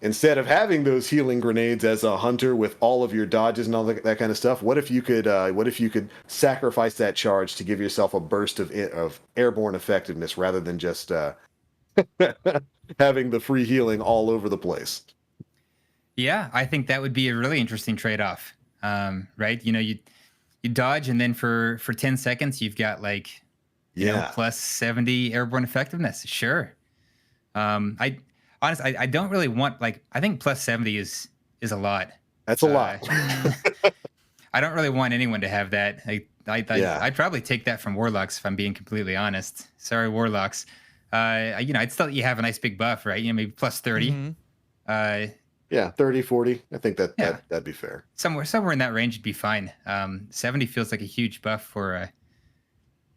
instead of having those healing grenades as a hunter with all of your dodges and all that kind of stuff, what if you could sacrifice that charge to give yourself a burst of airborne effectiveness rather than just having the free healing all over the place? Yeah, I think that would be a really interesting trade-off. Right? You dodge, and then for 10 seconds you've got like plus 70 airborne effectiveness. Sure. Honestly, I don't really want, like, I think plus 70 is a lot. That's a lot. I don't really want anyone to have that. I'd probably take that from Warlocks, if I'm being completely honest. Sorry, Warlocks. I'd still let you have a nice big buff, right? Maybe plus 30. 30, 40. I think that'd be fair. Somewhere in that range would be fine. 70 feels like a huge buff for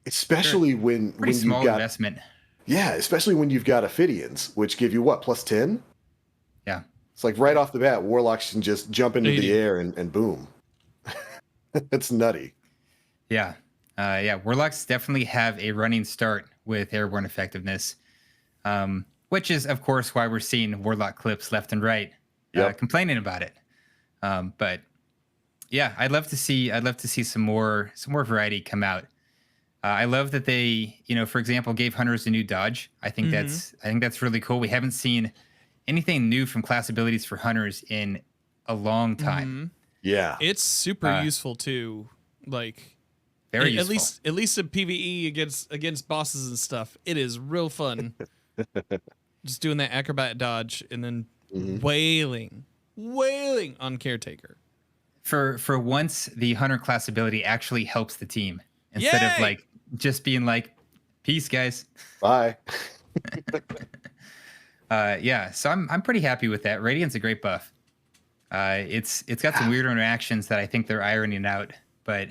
especially when small you've got investment. Yeah, especially when you've got Ophidians, which give you what, plus 10? Yeah. It's like right off the bat, Warlocks can just jump into the air and boom. It's nutty. Yeah. Warlocks definitely have a running start with airborne effectiveness, which is, of course, why we're seeing Warlock clips left and right complaining about it. But yeah, I'd love to see some more variety come out. I love that they, for example, gave hunters a new dodge. I think that's really cool. We haven't seen anything new from class abilities for hunters in a long time. Yeah, it's super useful too. Like, very useful. At least in PvE against bosses and stuff, it is real fun. Just doing that acrobat dodge and then wailing on Caretaker. For once, the hunter class ability actually helps the team instead of like just being like, peace, guys. Bye. So I'm pretty happy with that. Radiant's a great buff. It's got some weird interactions that I think they're ironing out, but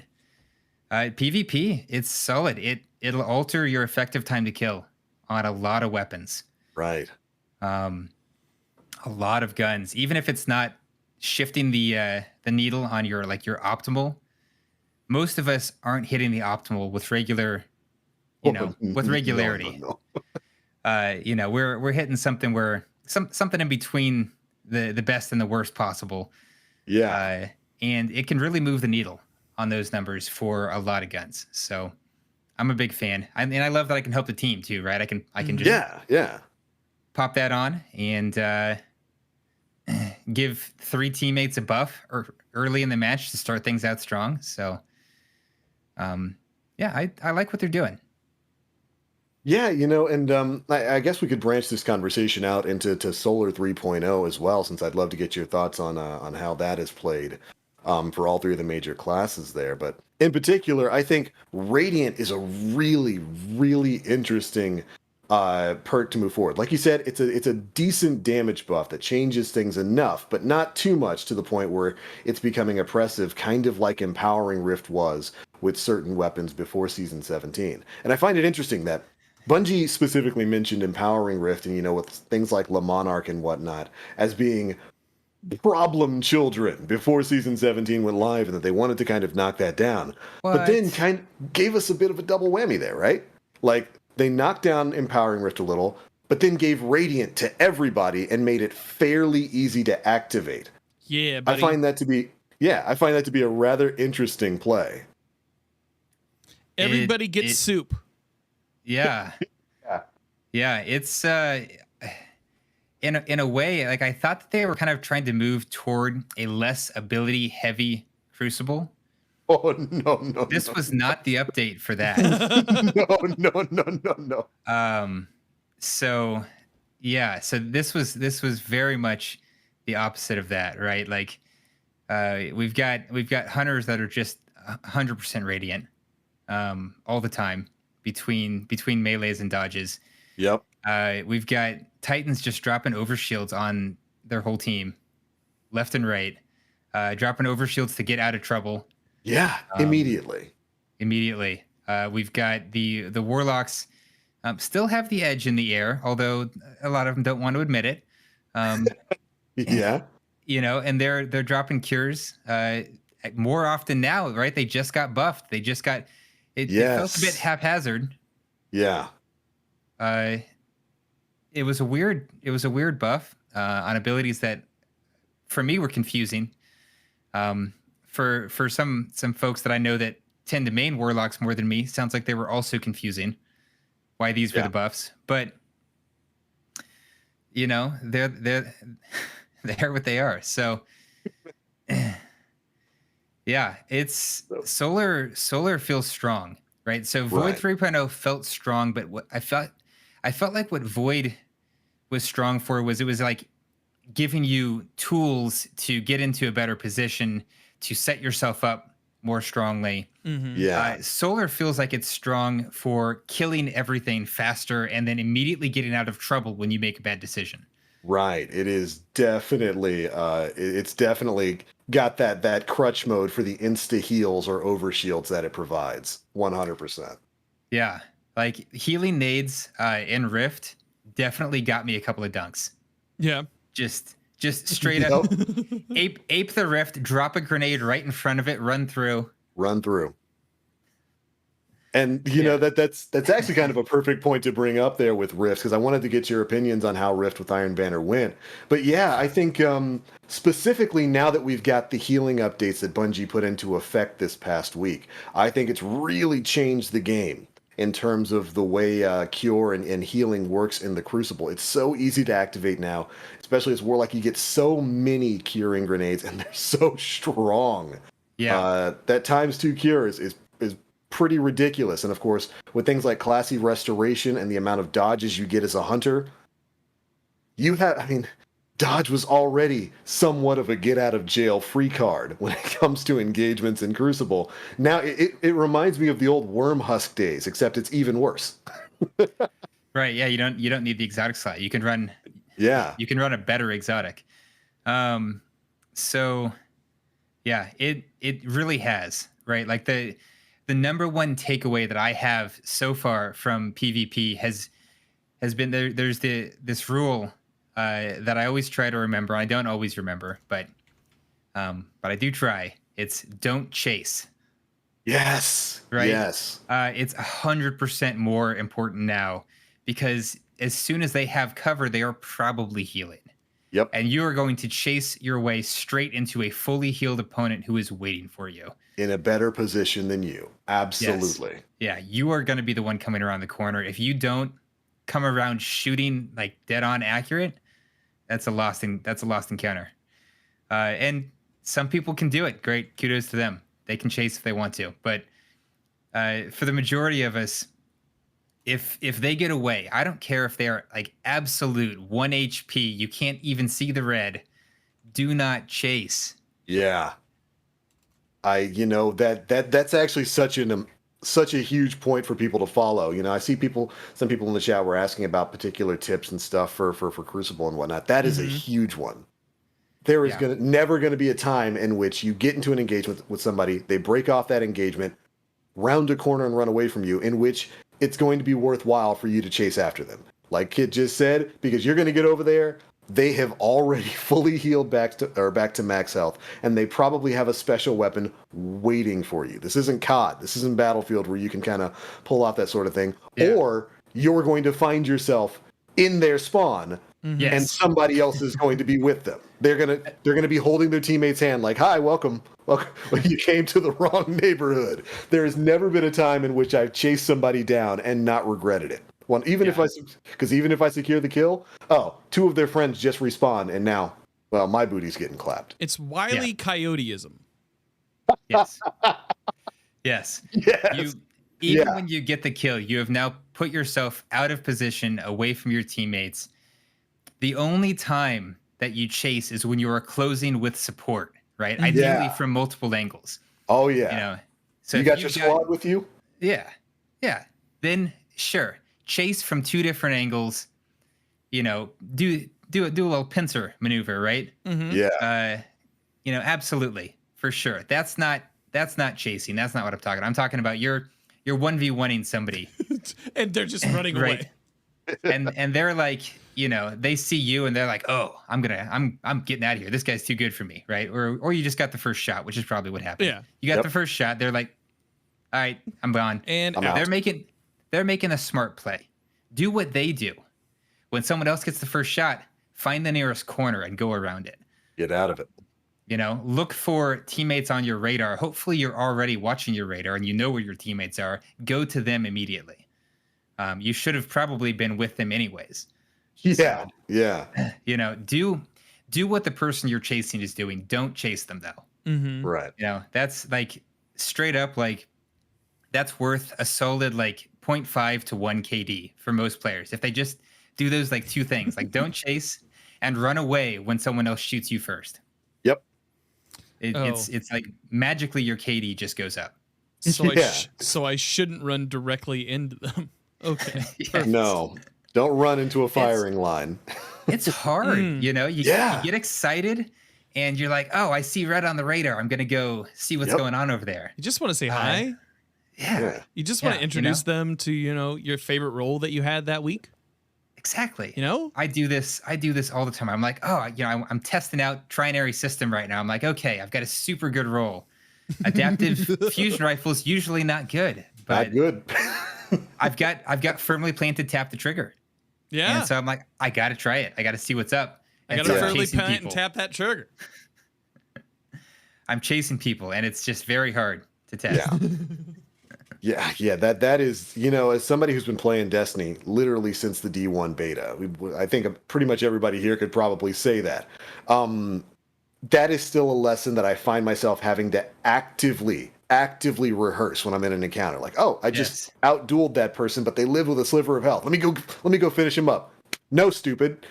PvP, it's solid. It'll alter your effective time to kill on a lot of weapons. Right. A lot of guns, even if it's not shifting the needle on your optimal. Most of us aren't hitting the optimal with with regularity. No. We're hitting something where something in between the best and the worst possible. Yeah. And it can really move the needle on those numbers for a lot of guns. So I'm a big fan. And I love that I can help the team too, right? I can just pop that on and give 3 teammates a buff early in the match to start things out strong. So I like what they're doing. Yeah, and I guess we could branch this conversation out into Solar 3.0 as well, since I'd love to get your thoughts on how that is played for all 3 of the major classes there. But in particular, I think Radiant is a really, really interesting perk to move forward. Like you said, it's a decent damage buff that changes things enough, but not too much to the point where it's becoming oppressive, kind of like Empowering Rift was with certain weapons before Season 17. And I find it interesting that Bungie specifically mentioned Empowering Rift and, with things like Le Monarch and whatnot as being problem children before Season 17 went live, and that they wanted to kind of knock that down. What? But then kind of gave us a bit of a double whammy there, right? Like, they knocked down Empowering Rift a little, but then gave Radiant to everybody and made it fairly easy to activate. Yeah, buddy. I find that to be a rather interesting play. Everybody gets soup. Yeah. Yeah, it's in a way, like, I thought that they were kind of trying to move toward a less ability heavy Crucible. Oh no! This was not the update for that. No. So yeah, so this was very much the opposite of that, right? Like, we've got hunters that are just 100% radiant all the time between melees and dodges. Yep. We've got Titans just dropping overshields on their whole team, left and right, dropping overshields to get out of trouble. Yeah, immediately. We've got the Warlocks still have the edge in the air, although a lot of them don't want to admit it. Yeah. You know, and they're dropping cures more often now, right? They just got buffed. They just got it felt a bit haphazard. Yeah. It was a weird buff on abilities that for me were confusing. For some folks that I know that tend to main Warlocks more than me, sounds like they were also confusing why these were the buffs. But you know, they're what they are. So yeah, it's solar feels strong, right? So Void 3.0 felt strong, but what I felt like what Void was strong for was it was like giving you tools to get into a better position to set yourself up more strongly. Mm-hmm. Yeah. Solar feels like it's strong for killing everything faster and then immediately getting out of trouble when you make a bad decision. Right. It is definitely it's definitely got that crutch mode for the insta heals or overshields that it provides. 100%. Yeah. Like healing nades in Rift definitely got me a couple of dunks. Yeah. Just straight up ape the Rift, drop a grenade right in front of it, run through. And you know that's actually kind of a perfect point to bring up there with Rift, because I wanted to get your opinions on how Rift with Iron Banner went. But yeah, I think specifically now that we've got the healing updates that Bungie put into effect this past week, I think it's really changed the game in terms of the way cure and healing works in the Crucible. It's so easy to activate now, especially as Warlock. You get so many curing grenades, and they're so strong. Yeah, that ×2 cure is pretty ridiculous. And of course, with things like classy restoration and the amount of dodges you get as a hunter, dodge was already somewhat of a get out of jail free card when it comes to engagements in Crucible. Now it reminds me of the old worm husk days, except it's even worse. Right. Yeah. You don't need the exotic slot. You can run. Yeah. You can run a better exotic. So yeah, it really has, right? Like the number one takeaway that I have so far from PvP has been there's this rule that I always try to remember. I don't always remember, but I do try. It's don't chase. Yes. Right. Yes. It's 100% more important now, because as soon as they have cover, they are probably healing. Yep. And you are going to chase your way straight into a fully healed opponent who is waiting for you. In a better position than you. Absolutely. Yes. Yeah, you are going to be the one coming around the corner. If you don't come around shooting like dead on accurate, that's a lost encounter. And some people can do it. Great, kudos to them. They can chase if they want to. But for the majority of us, if they get away, I don't care if they are like absolute 1 HP, you can't even see the red. Do not chase. Yeah. That's actually such a huge point for people to follow. You know, I see some people in the chat were asking about particular tips and stuff for Crucible and whatnot. That is a huge one. There is never going to be a time in which you get into an engagement with somebody, they break off that engagement, round a corner and run away from you, in which it's going to be worthwhile for you to chase after them. Like Kit just said, because you're going to get over there, they have already fully healed back to max health, and they probably have a special weapon waiting for you. This isn't COD. This isn't Battlefield where you can kind of pull off that sort of thing. Yeah. Or you're going to Mm-hmm. find yourself in their spawn, and somebody else is going to be with them. They're gonna be holding their teammate's hand like, "Hi, welcome. You came to the wrong neighborhood." There has never been a time in which I've chased somebody down and not regretted it. Even if I secure the kill, two of their friends just respawn, and now, well, my booty's getting clapped. It's Wile E. Coyoteism. Yes. Yes. When you get the kill, you have now put yourself out of position, away from your teammates. The only time that you chase is when you are closing with support, right? Ideally from multiple angles. Oh yeah. So you got your squad with you? Yeah. Yeah. Then sure. Chase from two different angles, do a little pincer maneuver, right? Mm-hmm. Yeah. Absolutely, for sure. That's not chasing. That's not what I'm talking about. I'm talking about you're 1v1ing somebody. And they're just running away. and they're like, they see you and they're like, "Oh, I'm getting out of here. This guy's too good for me," right? Or you just got the first shot, which is probably what happened. Yeah. You got the first shot, they're like, "All right, I'm gone." And they're making a smart play. Do what they do. When someone else gets the first shot, find the nearest corner and go around it. Get out of it. Look for teammates on your radar. Hopefully you're already watching your radar and you know where your teammates are. Go to them immediately. You should have probably been with them anyways. Yeah. So, yeah. Do what the person you're chasing is doing. Don't chase them though. Mm-hmm. Right. That's like straight up, like that's worth a solid like 0.5 to 1 KD for most players. If they just do those like two things, like don't chase and run away when someone else shoots you first. Yep. It's like magically your KD just goes up. So I shouldn't run directly into them. Okay. Yes. No, don't run into a firing line. It's hard, you get excited and you're like, "Oh, I see red on the radar. I'm going to go see what's going on over there." You just want to say hi. Yeah. You just want to introduce them to, your favorite role that you had that week. Exactly. I do this all the time. I'm like, I'm testing out trinary system right now. I'm like, okay, I've got a super good roll. Adaptive fusion rifle's usually not good, but not good. I've got firmly planted tap the trigger. Yeah. And so I'm like, I got to try it. I got to see what's up. I got to firmly plant and tap that trigger. I'm chasing people and it's just very hard to test. Yeah. That is, as somebody who's been playing Destiny literally since the D1 beta, I think pretty much everybody here could probably say that. That is still a lesson that I find myself having to actively rehearse when I'm in an encounter. Like, I just outdueled that person, but they live with a sliver of health. Let me go finish him up. No, stupid.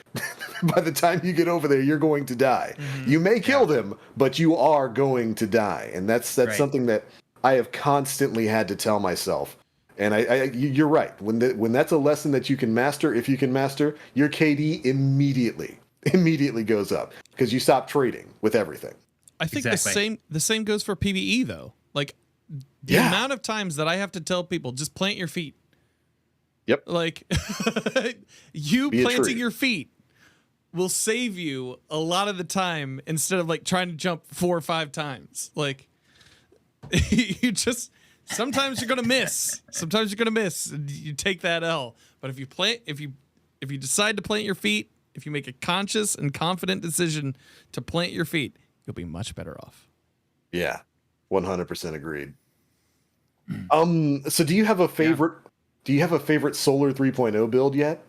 By the time you get over there, you're going to die. Mm-hmm. You may kill them, but you are going to die. And that's something that I have constantly had to tell myself. And you're right. When that's a lesson that you can master, if you can master, your KD immediately goes up because you stop trading with everything. I think the same goes for PvE though. Like the amount of times that I have to tell people just plant your feet. Yep. Like planting your feet will save you a lot of the time instead of like trying to jump 4 or 5 times. Like sometimes you're gonna miss. Sometimes you're gonna miss. And you take that L. But if you decide to plant your feet, if you make a conscious and confident decision to plant your feet, you'll be much better off. Yeah, 100% agreed. So do you have a favorite? Yeah. Do you have a favorite Solar 3.0 build yet?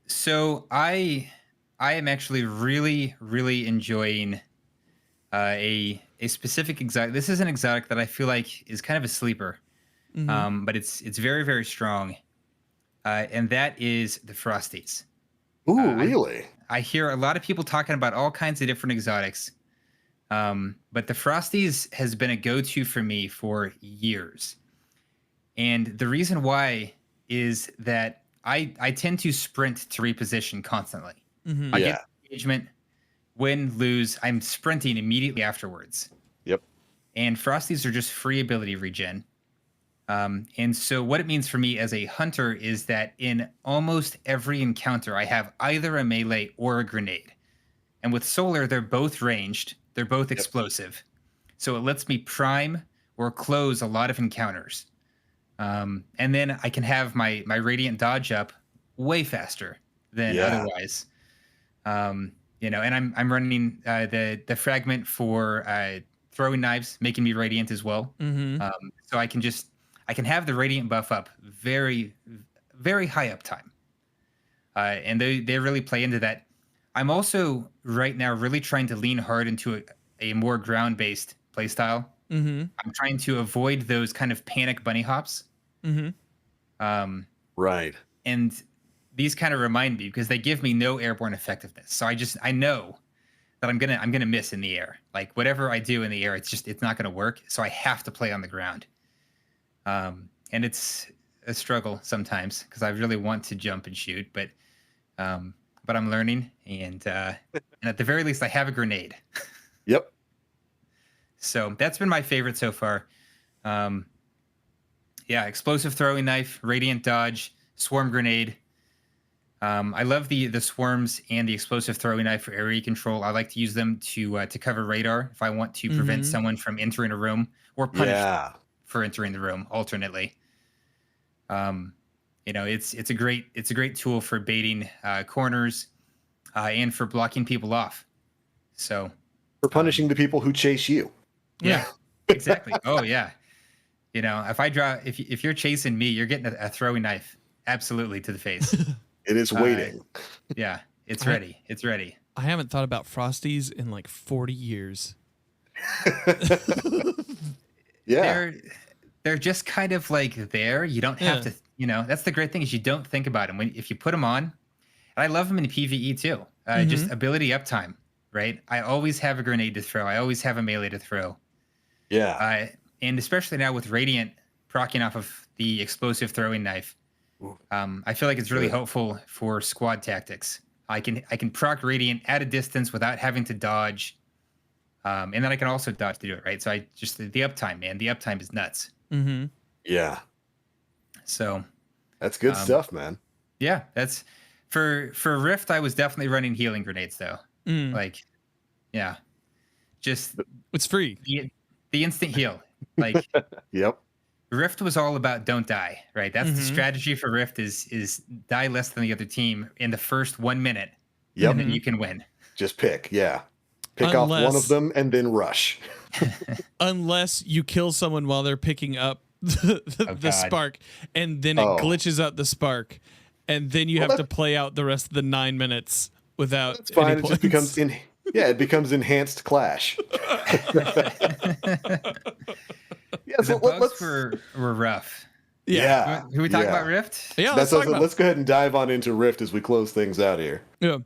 So I am actually really, really enjoying a specific exotic. This is an exotic that I feel like is kind of a sleeper, but it's very, very strong, and that is the Frosties. Ooh, really? I hear a lot of people talking about all kinds of different exotics, but the Frosties has been a go-to for me for years, and the reason why is that I tend to sprint to reposition constantly. Mm-hmm. I get engagement. Win, lose, I'm sprinting immediately afterwards. Yep. And Frosties are just free ability regen. And so what it means for me as a hunter is that in almost every encounter, I have either a melee or a grenade. And with solar, they're both ranged, they're both explosive. So it lets me prime or close a lot of encounters. And then I can have my radiant dodge up way faster than otherwise. And I'm running the fragment for throwing knives, making me radiant as well. So I can have the radiant buff up very, very high uptime. And they really play into that. I'm also right now really trying to lean hard into a more ground-based playstyle. I'm trying to avoid those kind of panic bunny hops. Right. And these kind of remind me because they give me no airborne effectiveness. So I know that I'm gonna miss in the air. Like whatever I do in the air, it's not gonna work. So I have to play on the ground. And it's a struggle sometimes because I really want to jump and shoot, but I'm learning, and at the very least, I have a grenade. Yep. So that's been my favorite so far. Explosive throwing knife, radiant dodge, swarm grenade. I love the swarms and the explosive throwing knife for area control. I like to use them to cover radar if I want to prevent someone from entering a room or punish them for entering the room alternately. It's a great tool for baiting corners and for blocking people off. So for punishing the people who chase you. Yeah, exactly. Oh yeah. If you're chasing me, you're getting a throwing knife absolutely to the face. It is waiting. Yeah, it's ready. It's ready. I haven't thought about Frosties in like 40 years. Yeah. They're just kind of like there. You don't have to, that's the great thing is you don't think about them. If you put them on, and I love them in PvE too, just ability uptime, right? I always have a grenade to throw. I always have a melee to throw. Yeah. And especially now with Radiant proccing off of the explosive throwing knife, I feel like it's really helpful for squad tactics. I can proc Radiant at a distance without having to dodge. And then I can also dodge to do it, right? So the uptime, man. The uptime is nuts. Yeah. So that's good stuff, man. Yeah, that's for Rift. I was definitely running healing grenades though. Just it's free. The instant heal. Like yep. Rift was all about don't die, right? That's the strategy for Rift is die less than the other team in the first 1 minute. Yep. And then you can win. Just pick, pick off one of them and then rush. Unless you kill someone while they're picking up the spark, and then it glitches out the spark, and then you have to play out the rest of the 9 minutes without. That's fine. Any it just becomes it becomes enhanced clash. The bugs were rough. Yeah. Can we talk about Rift? Yeah. Let's go ahead and dive on into Rift as we close things out here. Yeah.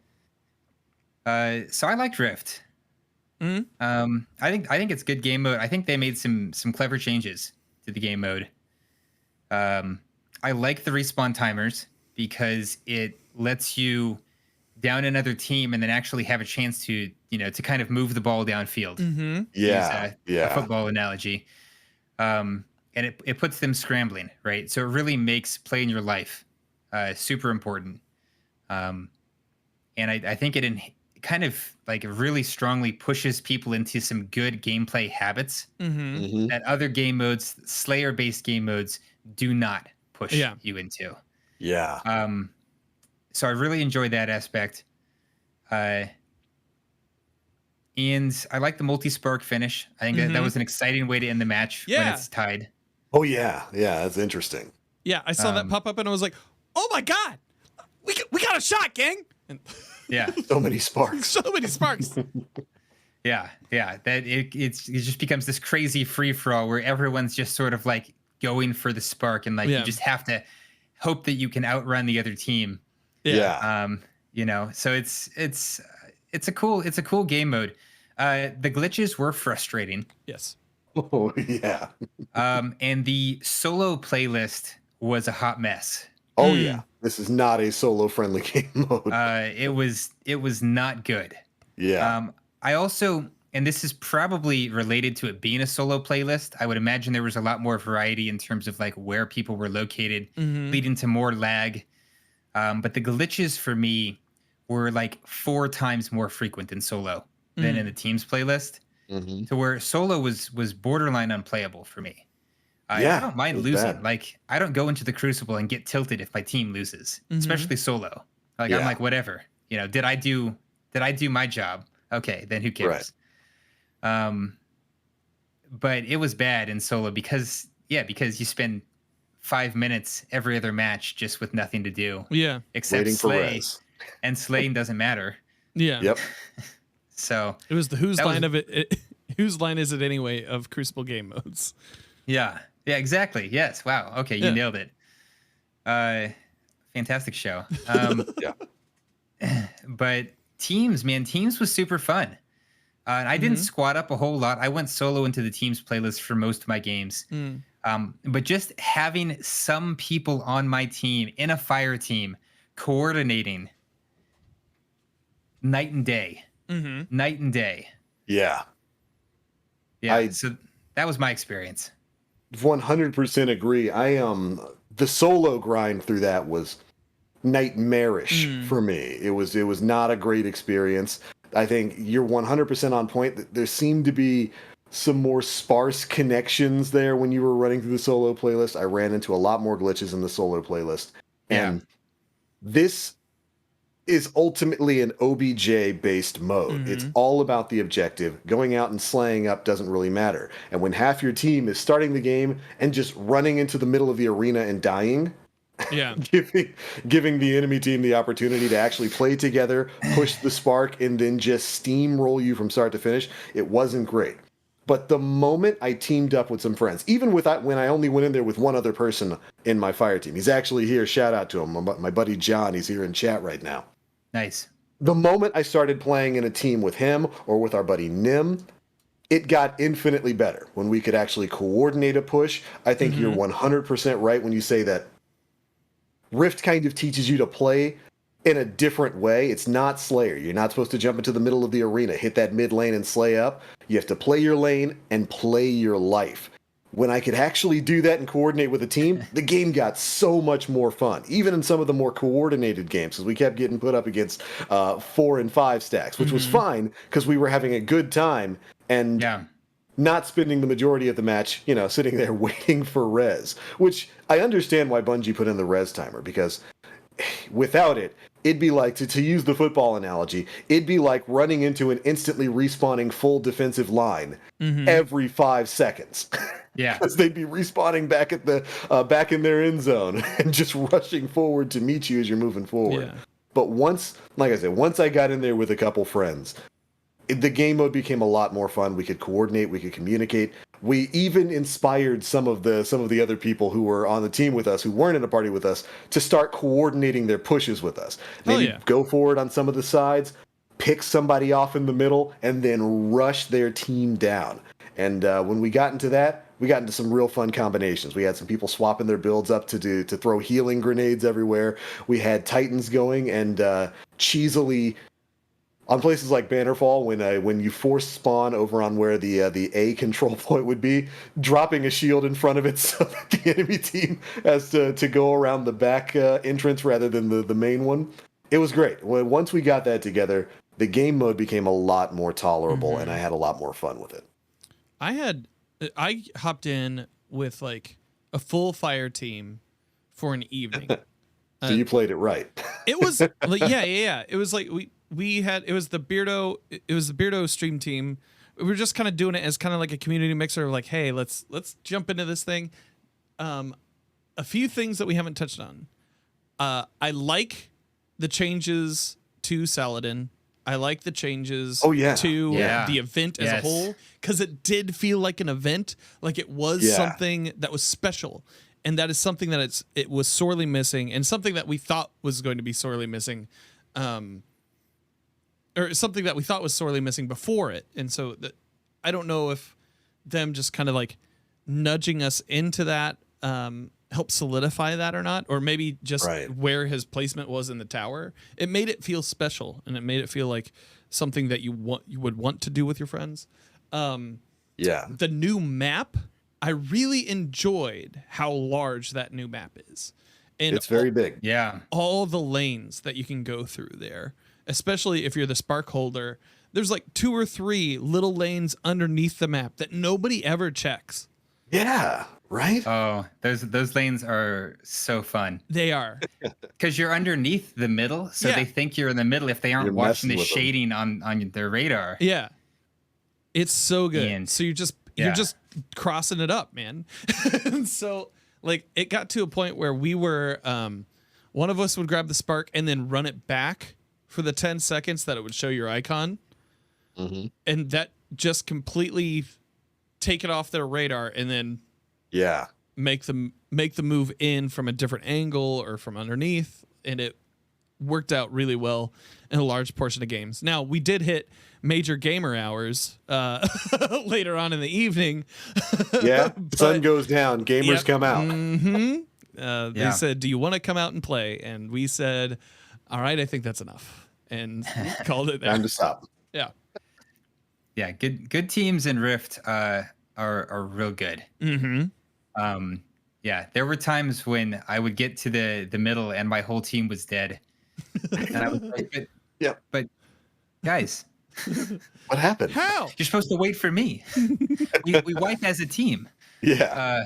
So I liked Rift. I think it's good game mode. I think they made some clever changes to the game mode. I like the respawn timers because it lets you down another team and then actually have a chance to kind of move the ball downfield. A football analogy. And it puts them scrambling, right? So it really makes playing your life super important. And I think it kind of like really strongly pushes people into some good gameplay habits that other game modes, Slayer-based game modes, do not push you into. Yeah. So I really enjoyed that aspect. And I like the multi-spark finish. I think that was an exciting way to end the match when it's tied. Oh, yeah. Yeah, that's interesting. Yeah, I saw that pop up and I was like, oh, my God. We got a shot, gang. And yeah. So many sparks. So many sparks. Yeah. That it just becomes this crazy free-for-all where everyone's just sort of like going for the spark and you just have to hope that you can outrun the other team. Yeah. So it's a cool game mode. The glitches were frustrating. Yes. Oh yeah. And the solo playlist was a hot mess. Oh yeah. This is not a solo friendly game mode. It was not good. Yeah. I also and this is probably related to it being a solo playlist. I would imagine there was a lot more variety in terms of like where people were located, leading to more lag. But the glitches for me were like 4 times more frequent in solo than in the teams playlist, to where solo was borderline unplayable for me. And I don't mind losing. Bad. Like, I don't go into the crucible and get tilted if my team loses, especially solo. Like, I'm like, whatever. You know, did I do my job? Okay, then who cares? Right. But it was bad in solo because you spend 5 minutes every other match just with nothing to do. Yeah. Except waiting for slay. res. And slaying doesn't matter. Yeah. Yep. So it was the whose line of it whose line is it anyway of Crucible game modes. Yeah. Yeah, exactly. Yes. Wow. Okay, you nailed it. Fantastic show. But teams was super fun. And I didn't squad up a whole lot. I went solo into the teams playlist for most of my games. But just having some people on my team in a fire team coordinating night and day. Night and day. Yeah. Yeah. So that was my experience. 100% agree. The solo grind through that was nightmarish for me. It was not a great experience. I think you're 100% on point. There seemed to be some more sparse connections there when you were running through the solo playlist. I ran into a lot more glitches in the solo playlist. And this is ultimately an OBJ-based mode. It's all about the objective. Going out and slaying up doesn't really matter. And when half your team is starting the game and just running into the middle of the arena and dying, giving the enemy team the opportunity to actually play together, push the spark, and then just steamroll you from start to finish, it wasn't great. But the moment I teamed up with some friends, even when I only went in there with one other person in my fire team, he's actually here, shout out to him, my buddy John, he's here in chat right now. Nice. The moment I started playing in a team with him or with our buddy Nim, it got infinitely better when we could actually coordinate a push. I think you're 100% right when you say that Rift kind of teaches you to play in a different way. It's not Slayer. You're not supposed to jump into the middle of the arena, hit that mid lane and slay up. You have to play your lane and play your life. When I could actually do that and coordinate with a team, the game got so much more fun. Even in some of the more coordinated games, because we kept getting put up against 4 and 5 stacks, which was fine because we were having a good time and not spending the majority of the match, sitting there waiting for res. Which I understand why Bungie put in the res timer, because without it, it'd be like, to use the football analogy, it'd be like running into an instantly respawning full defensive line every 5 seconds. Yeah, because they'd be respawning back at back in their end zone and just rushing forward to meet you as you're moving forward. Yeah. But once I got in there with a couple friends, the game mode became a lot more fun. We could coordinate, we could communicate. We even inspired some of the other people who were on the team with us, who weren't in a party with us, to start coordinating their pushes with us. Maybe go forward on some of the sides, pick somebody off in the middle, and then rush their team down. And when we got into that, we got into some real fun combinations. We had some people swapping their builds up to throw healing grenades everywhere. We had Titans going, and cheesily on places like Bannerfall, when you force spawn over on where the A control point would be, dropping a shield in front of it so that the enemy team has to go around the back entrance rather than the main one. It was great. Once we got that together, the game mode became a lot more tolerable, and I had a lot more fun with it. I hopped in with like a full fire team for an evening. So you played it right. It was like, yeah. It was like it was the Beardo stream team. We were just kind of doing it as kind of like a community mixer of like, hey, let's jump into this thing. A few things that we haven't touched on. I like the changes to Saladin. I like the changes to the event as a whole, because it did feel like an event, like it was something that was special, and that is something that it was sorely missing, and something that we thought was going to be sorely missing, or something that we thought was sorely missing before it. And so I don't know if them just kind of like nudging us into that help solidify that or not, or maybe just where his placement was in the tower. It made it feel special, and it made it feel like something that you would want to do with your friends. The new map, I really enjoyed how large that new map is. And it's very big. Yeah. All the lanes that you can go through there, especially if you're the spark holder. There's like 2 or 3 little lanes underneath the map that nobody ever checks. Yeah, right? Oh, those lanes are so fun. They are. Because you're underneath the middle, so they think you're in the middle if they aren't watching the shading on their radar. Yeah. It's so good. And so you're just crossing it up, man. And so like it got to a point where we were one of us would grab the spark and then run it back for the 10 seconds that it would show your icon. Mm-hmm. And that just completely take it off their radar and then make the move in from a different angle or from underneath, and it worked out really well in a large portion of games. Now, we did hit major gamer hours later on in the evening. Sun goes down, gamers come out. Mm-hmm. They said, do you want to come out and play? And we said, all right, I think that's enough. And called it there. Time to stop. Yeah. Yeah, good teams in Rift are real good. Mm-hmm. Yeah, there were times when I would get to the middle and my whole team was dead. And I was like, but guys, what happened? How? You're supposed to wait for me. we wipe as a team. Yeah.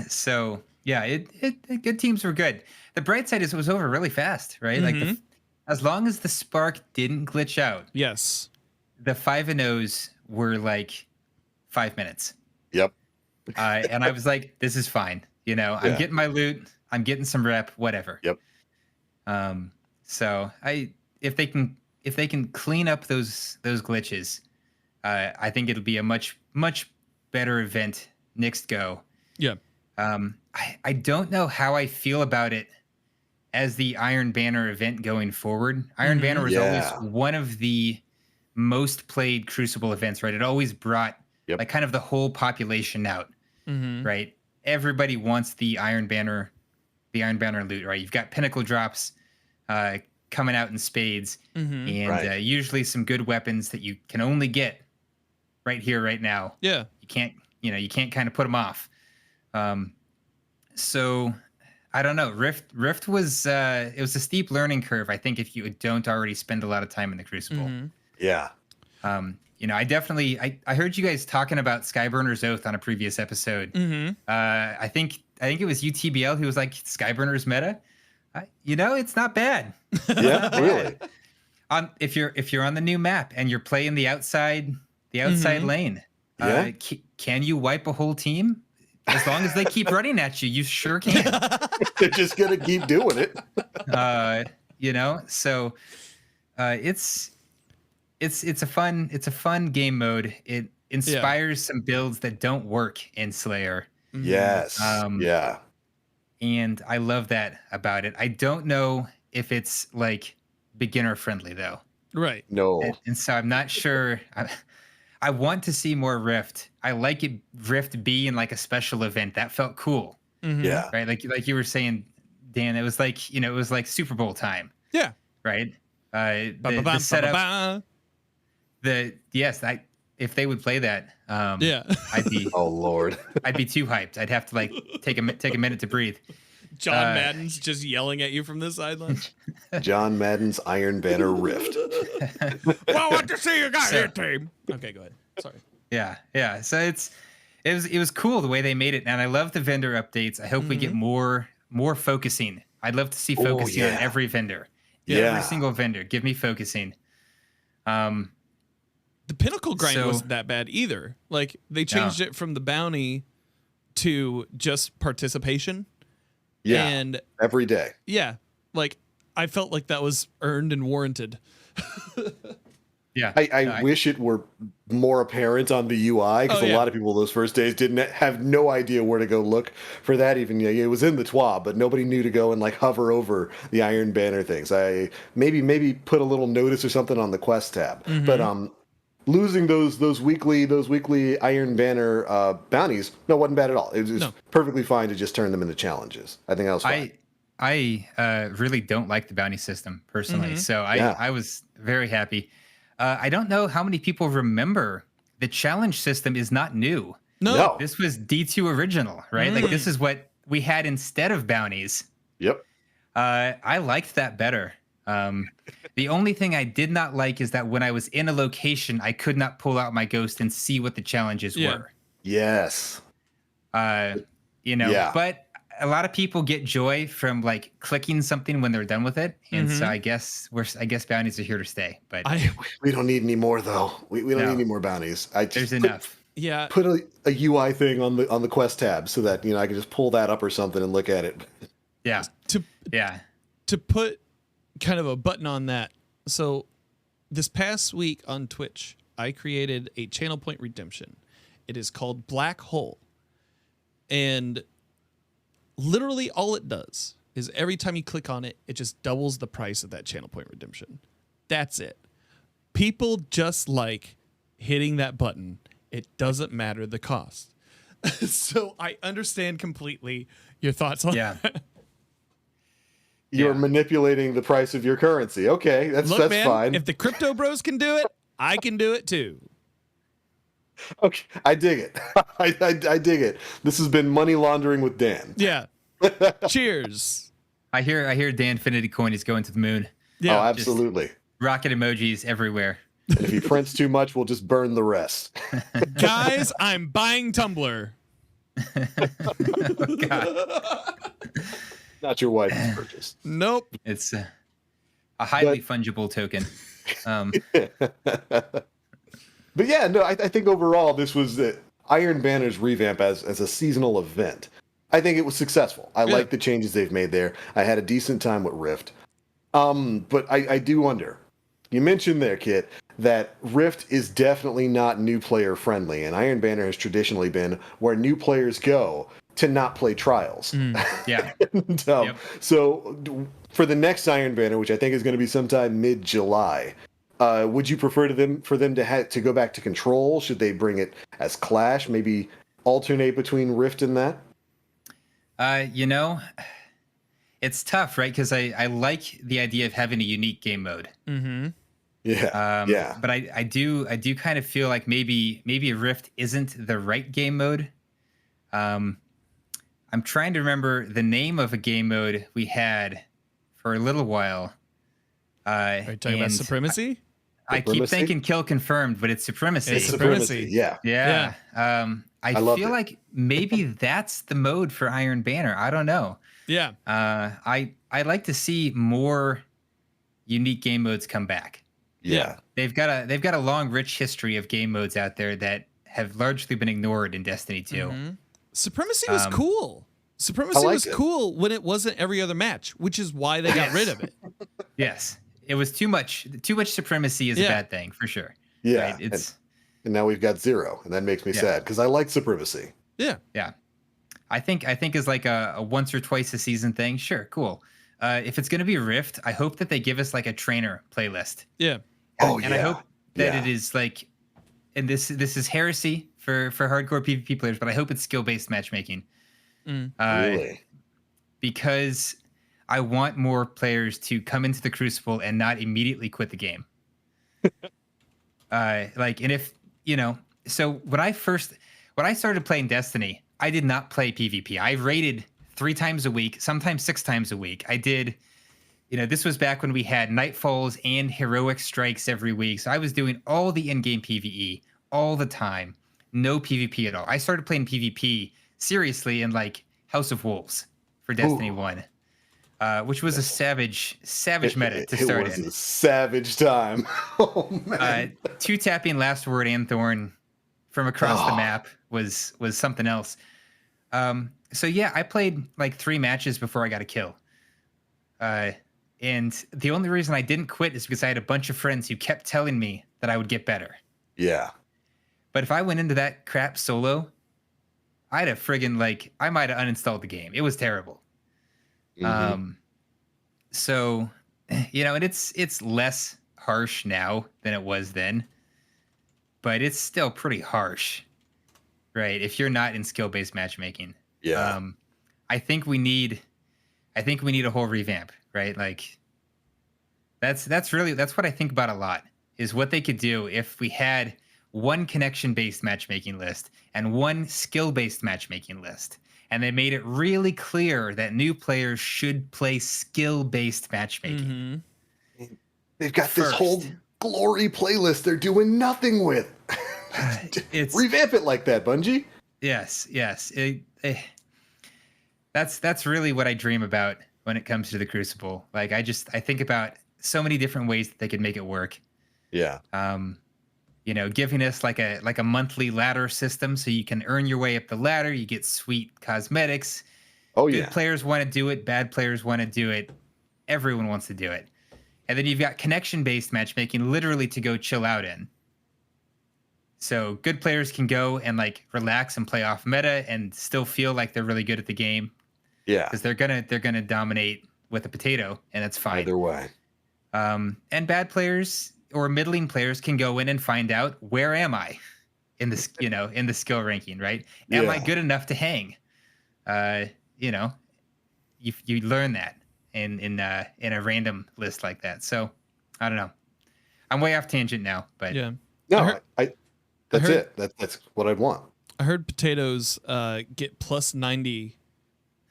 So yeah, good teams were good. The bright side is it was over really fast, right? Mm-hmm. Like as long as the spark didn't glitch out. Yes. The 5-0s were like 5 minutes. Yep. And I was like, this is fine. You know, I'm getting my loot. I'm getting some rep, whatever. Yep. So if they can clean up those glitches, I think it'll be a much better event next go. Yeah. I don't know how I feel about it as the Iron Banner event going forward. Iron Banner was always one of the most played Crucible events, right? It always brought like kind of the whole population out, right? Everybody wants the Iron Banner loot, right? You've got Pinnacle drops coming out in spades, and usually some good weapons that you can only get right here, right now. Yeah, you can't kind of put them off. So I don't know. Rift was it was a steep learning curve, I think, if you don't already spend a lot of time in the Crucible. Yeah. I heard you guys talking about Skyburner's Oath on a previous episode. I think it was UTBL who was like, Skyburner's meta. It's not bad. Yeah, really. If you're on the new map and you're playing the outside lane, can you wipe a whole team? As long as they keep running at you, you sure can. They're just gonna keep doing it. So it's a fun game mode. It inspires some builds that don't work in Slayer. Yes. And I love that about it. I don't know if it's like beginner friendly though. Right. No. And so I'm not sure. I want to see more Rift. I like it Rift being like a special event. That felt cool. Yeah. Right. Like you were saying, Dan, it was like, it was like Super Bowl time. Yeah. Right. The setup. If they would play that, I'd be oh Lord, I'd be too hyped. I'd have to like take a minute to breathe. John Madden's just yelling at you from the sideline. John Madden's Iron Banner Rift. Well, what to see you got here, team? Okay, go ahead. Sorry. Yeah. So it was cool the way they made it, and I love the vendor updates. I hope we get more focusing. I'd love to see focusing on every vendor. Every single vendor. Give me focusing. The Pinnacle grind wasn't that bad either. Like they changed it from the bounty to just participation. Yeah. And every day. Yeah. Like I felt like that was earned and warranted. Yeah. I wish it were more apparent on the UI because a lot of people those first days didn't have no idea where to go look for that. Even it was in the TWAB, but nobody knew to go and like hover over the Iron Banner things. I maybe put a little notice or something on the quest tab. But losing those weekly Iron Banner bounties, no, wasn't bad at all. It was perfectly fine to just turn them into challenges. I think that was fine. I really don't like the bounty system personally, so I was very happy. I don't know how many people remember the challenge system is not new. No. This was D2 original, right? Like this is what we had instead of bounties. Yep. I liked that better. The only thing I did not like is that when I was in a location, I could not pull out my ghost and see what the challenges were. Yes. But a lot of people get joy from like clicking something when they're done with it, and so I guess bounties are here to stay. But we don't need any more though. We don't need any more bounties. There's enough. Yeah. Put a UI thing on the quest tab so that I can just pull that up or something and look at it. Yeah. To put kind of a button on that. So this past week on Twitch, I created a channel point redemption. It is called Black Hole. And literally all it does is every time you click on it, it just doubles the price of that channel point redemption. That's it. People just like hitting that button. It doesn't matter the cost. So I understand completely your thoughts on that. You're manipulating the price of your currency. Okay, that's fine. If the crypto bros can do it, I can do it too. Okay, I dig it. I dig it. This has been money laundering with Dan. Yeah. Cheers. I hear Dan Infinity Coin is going to the moon. Yeah. Oh, absolutely. Just rocket emojis everywhere. And if he prints too much, we'll just burn the rest. Guys, I'm buying Tumblr. Oh, God. Not your wife's purchase. Nope. It's a highly fungible token. But yeah, no, I think overall this was Iron Banner's revamp as a seasonal event. I think it was successful. I like the changes they've made there. I had a decent time with Rift. But I do wonder. You mentioned there, Kyt, that Rift is definitely not new player friendly, and Iron Banner has traditionally been where new players go to not play Trials. Yeah. And, so for the next Iron Banner, which I think is going to be sometime mid-July, would you prefer for them to go back to Control? Should they bring it as Clash? Maybe alternate between Rift and that? It's tough, right? Because I like the idea of having a unique game mode. Yeah. But I do kind of feel like maybe Rift isn't the right game mode. I'm trying to remember the name of a game mode we had for a little while. Are you talking about Supremacy? I keep thinking Kill Confirmed, but it's Supremacy. It's Supremacy. Yeah. I feel like maybe that's the mode for Iron Banner. I don't know. Yeah. I'd like to see more unique game modes come back. Yeah. They've got a long, rich history of game modes out there that have largely been ignored in Destiny 2. Supremacy was cool. Supremacy was cool when it wasn't every other match, which is why they got rid of it. Yes. It was too much. Too much supremacy is a bad thing, for sure. Yeah. Right? And now we've got 0, and that makes me sad because I like Supremacy. Yeah. Yeah. I think is like a once or twice a season thing. Sure, cool. If it's going to be Rift, I hope that they give us like a trainer playlist. Yeah. And I hope that it is like, and this is heresy for hardcore PvP players, but I hope it's skill-based matchmaking. Really? Because I want more players to come into the Crucible and not immediately quit the game. And if, so when I started playing Destiny, I did not play PvP. I raided 3 times a week, sometimes 6 times a week. I did, this was back when we had Nightfalls and Heroic Strikes every week. So I was doing all the in-game PvE all the time. No PvP at all. I started playing PvP seriously in like House of Wolves for Destiny 1. Which was a savage meta to start in. It was a savage time. Oh, man. 2-tapping Last Word and Thorn from across the map was something else. So yeah, I played like 3 matches before I got a kill. And the only reason I didn't quit is because I had a bunch of friends who kept telling me that I would get better. Yeah. But if I went into that crap solo, I'd have friggin' I might have uninstalled the game. It was terrible. So, and it's less harsh now than it was then. but it's still pretty harsh, right? If you're not in skill-based matchmaking. Yeah. I think we need a whole revamp, right? Like that's what I think about a lot, is what they could do if we had one connection-based matchmaking list and one skill-based matchmaking list. And they made it really clear that new players should play skill-based matchmaking. They've got this whole glory playlist they're doing nothing with. Revamp it like that, Bungie. Yes. That's really what I dream about when it comes to the Crucible. Like I think about so many different ways that they could make it work. Yeah. Giving us like a monthly ladder system so you can earn your way up the ladder. You get sweet cosmetics. Oh, Good players want to do it. Bad players want to do it. Everyone wants to do it. And then you've got connection-based matchmaking literally to go chill out in. So good players can go and like relax and play off meta and still feel like they're really good at the game. Yeah. Because they're gonna dominate with a potato, and that's fine. Either way. And bad players or middling players can go in and find out, where am I in this, in the skill ranking, right? Am I good enough to hang? You learn that in a random list like that. So I don't know. I'm way off tangent now, but yeah. No, that's it. That's what I'd want. I heard potatoes get plus 90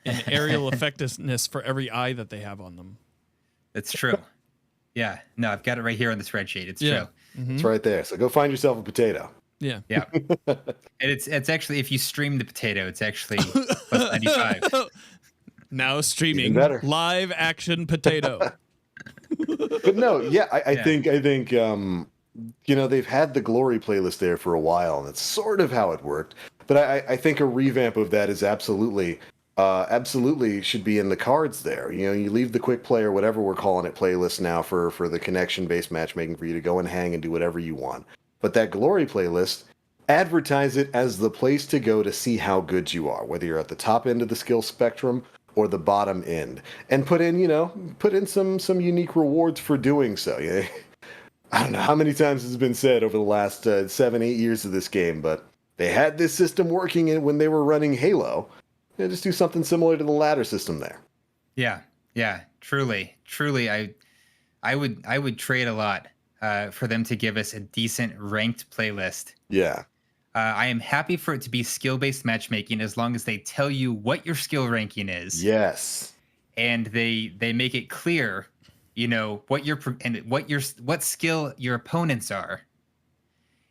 in aerial effectiveness for every eye that they have on them. That's true. Yeah. No, I've got it right here on the spreadsheet. It's true. Mm-hmm. It's right there. So go find yourself a potato. Yeah. Yeah. And it's actually, if you stream the potato, it's actually plus 95. Now streaming live action potato. But no, I think they've had the glory playlist there for a while, and that's sort of how it worked. But I think a revamp of that is absolutely should be in the cards there. You leave the quick play or whatever we're calling it playlist now for the connection-based matchmaking for you to go and hang and do whatever you want. But that glory playlist, advertise it as the place to go to see how good you are, whether you're at the top end of the skill spectrum or the bottom end, and put in some unique rewards for doing so. I don't know how many times it's been said over the last 7-8 years of this game, but they had this system working when they were running Halo. Just do something similar to the ladder system there. Yeah, truly. I would trade a lot for them to give us a decent ranked playlist. Yeah. I am happy for it to be skill-based matchmaking as long as they tell you what your skill ranking is. Yes. And they make it clear, what skill your opponents are,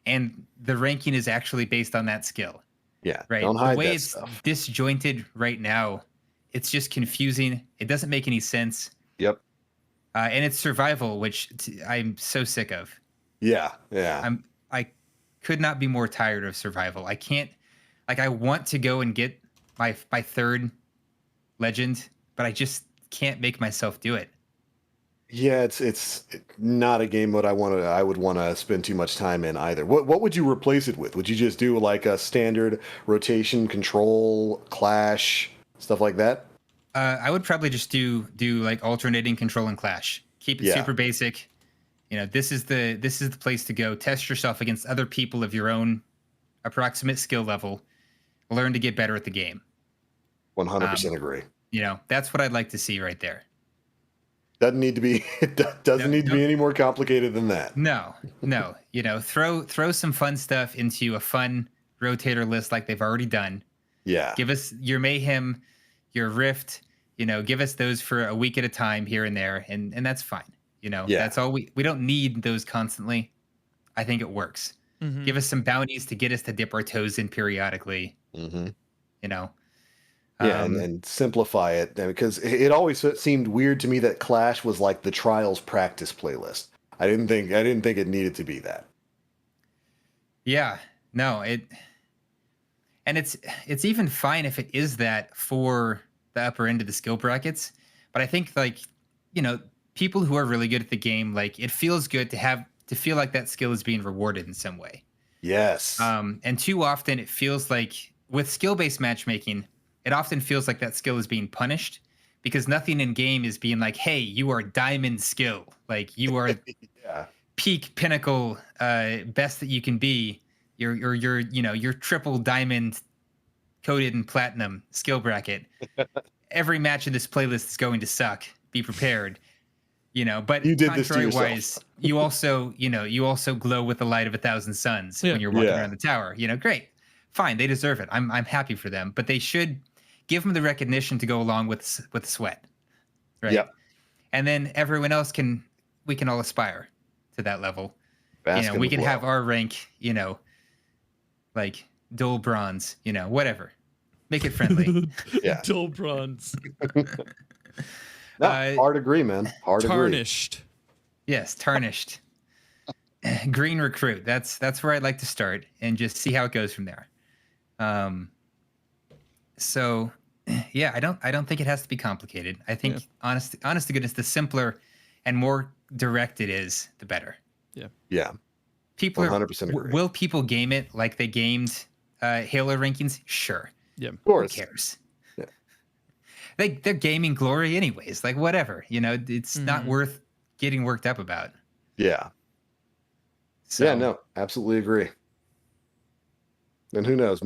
and the ranking is actually based on that skill. Yeah. Right. Don't hide the way that it's stuff. disjointed right now, it's just confusing. It doesn't make any sense. Yep. And it's survival, which I'm so sick of. Yeah. I could not be more tired of survival. I can't, I want to go and get my third legend, but I just can't make myself do it. Yeah, it's not a game that I would want to spend too much time in either. What would you replace it with? Would you just do like a standard rotation, control, clash, stuff like that? I would probably just do like alternating control and clash. Keep it super basic. This is the place to go. Test yourself against other people of your own approximate skill level. Learn to get better at the game. 100% agree. That's what I'd like to see right there. Doesn't need to be. It doesn't need to be any more complicated than that. No. Throw some fun stuff into a fun rotator list like they've already done. Yeah. Give us your mayhem, your rift. Give us those for a week at a time here and there, and that's fine. That's all we don't need those constantly. I think it works. Mm-hmm. Give us some bounties to get us to dip our toes in periodically. Mm-hmm. Yeah, and simplify it, because it always seemed weird to me that Clash was like the Trials practice playlist. I didn't think it needed to be that. Yeah, no, it's even fine if it is that for the upper end of the skill brackets. But I think people who are really good at the game, it feels good to feel like that skill is being rewarded in some way. Yes. And too often it feels like with skill-based matchmaking, it often feels like that skill is being punished because nothing in game is being like, hey, you are diamond skill. Like you are, peak pinnacle, best that you can be, your triple diamond coated in platinum skill bracket. Every match in this playlist is going to suck. Be prepared. But You did this to contrary-wise, you also glow with the light of 1,000 suns when you're walking around the tower. Great, fine, they deserve it. I'm happy for them, but they should give them the recognition to go along with sweat, right? Yep. And then everyone else we can all aspire to that level. We can have our rank, like dull bronze, whatever. Make it friendly. Yeah. Dull bronze. No, hard agree, man. Tarnished. Yes, tarnished. Green recruit. That's where I'd like to start and just see how it goes from there. So yeah, I don't think it has to be complicated. I think honest to goodness, the simpler and more direct it is, the better. Yeah. Yeah. People 100% agree. Will people game it like they gamed Halo rankings? Sure. Yeah. Of course. Who cares? Yeah. They're gaming glory anyways. Like whatever. It's not worth getting worked up about. Yeah. So, yeah, no, absolutely agree. And who knows?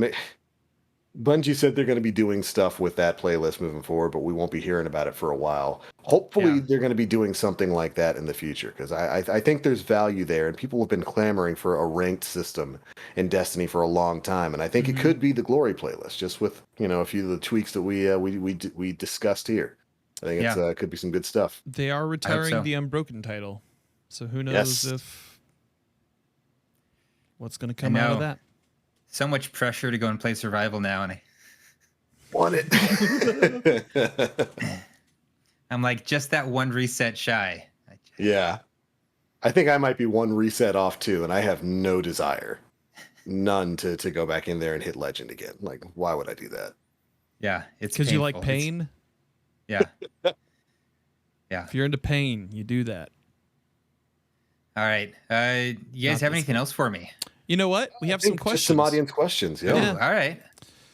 Bungie said they're going to be doing stuff with that playlist moving forward, but we won't be hearing about it for a while. Hopefully, they're going to be doing something like that in the future, because I think there's value there, and people have been clamoring for a ranked system in Destiny for a long time, and I think it could be the Glory playlist, just with a few of the tweaks that we discussed here. I think it could be some good stuff. They are retiring the Unbroken title, so who knows if what's going to come out of that. So much pressure to go and play survival now, and I want it. I'm like just that one reset shy. Yeah. I think I might be one reset off too, and I have no desire. None to go back in there and hit legend again. Like, why would I do that? Yeah, it's because you like pain. Yeah. If you're into pain, you do that. All right. You guys have anything else for me? You know what? We have some questions. Just some audience questions. Yeah. Ooh, all right.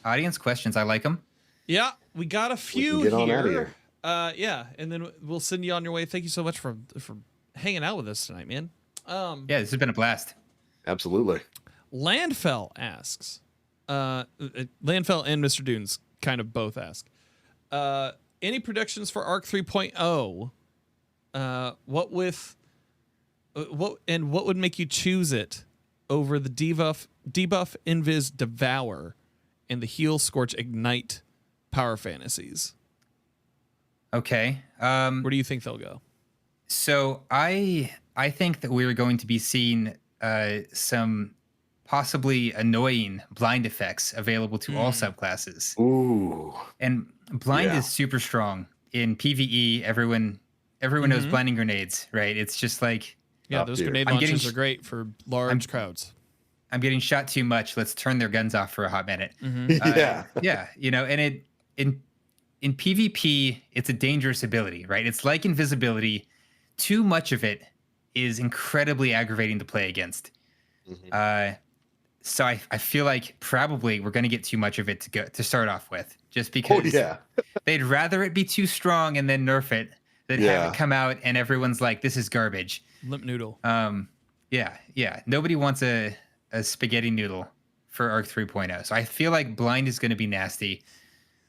Audience questions. I like them. Yeah, we got a few get on out of here. And then we'll send you on your way. Thank you so much for hanging out with us tonight, man. Yeah, this has been a blast. Absolutely. Landfell asks, Landfell and Mr. Dunes kind of both ask, any predictions for Arc 3.0? What would make you choose it over the debuff Invis Devour and the Heal Scorch Ignite power fantasies? Okay. Where do you think they'll go? So I think that we're going to be seeing some possibly annoying blind effects available to all subclasses. Ooh. And blind is super strong in PvE. Everyone knows blinding grenades, right? It's just like those grenade launches are great for large crowds. I'm getting shot too much. Let's turn their guns off for a hot minute. Yeah. And in PvP, it's a dangerous ability, right? It's like invisibility. Too much of it is incredibly aggravating to play against. So I feel like probably we're going to get too much of it to start off with, just because they'd rather it be too strong and then nerf it than have it come out and everyone's like, this is garbage. Limp noodle. Yeah. Nobody wants a spaghetti noodle for Arc 3.0. So I feel like blind is going to be nasty.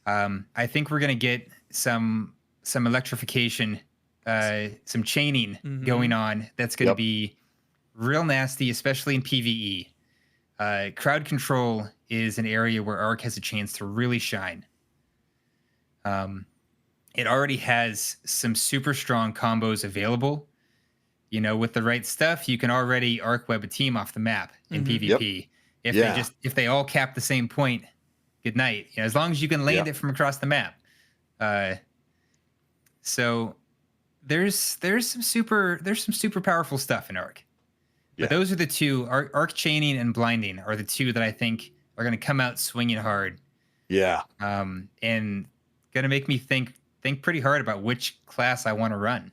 I think we're going to get some electrification, some chaining going on. That's going to be real nasty, especially in PvE. Crowd control is an area where Arc has a chance to really shine. It already has some super strong combos available. With the right stuff, you can already arc web a team off the map in PvP. If they all cap the same point, good night. As long as you can land it from across the map. So there's some super powerful stuff in Arc. But those are the two. Arc chaining and blinding are the two that I think are going to come out swinging hard. Yeah. And going to make me think pretty hard about which class I want to run.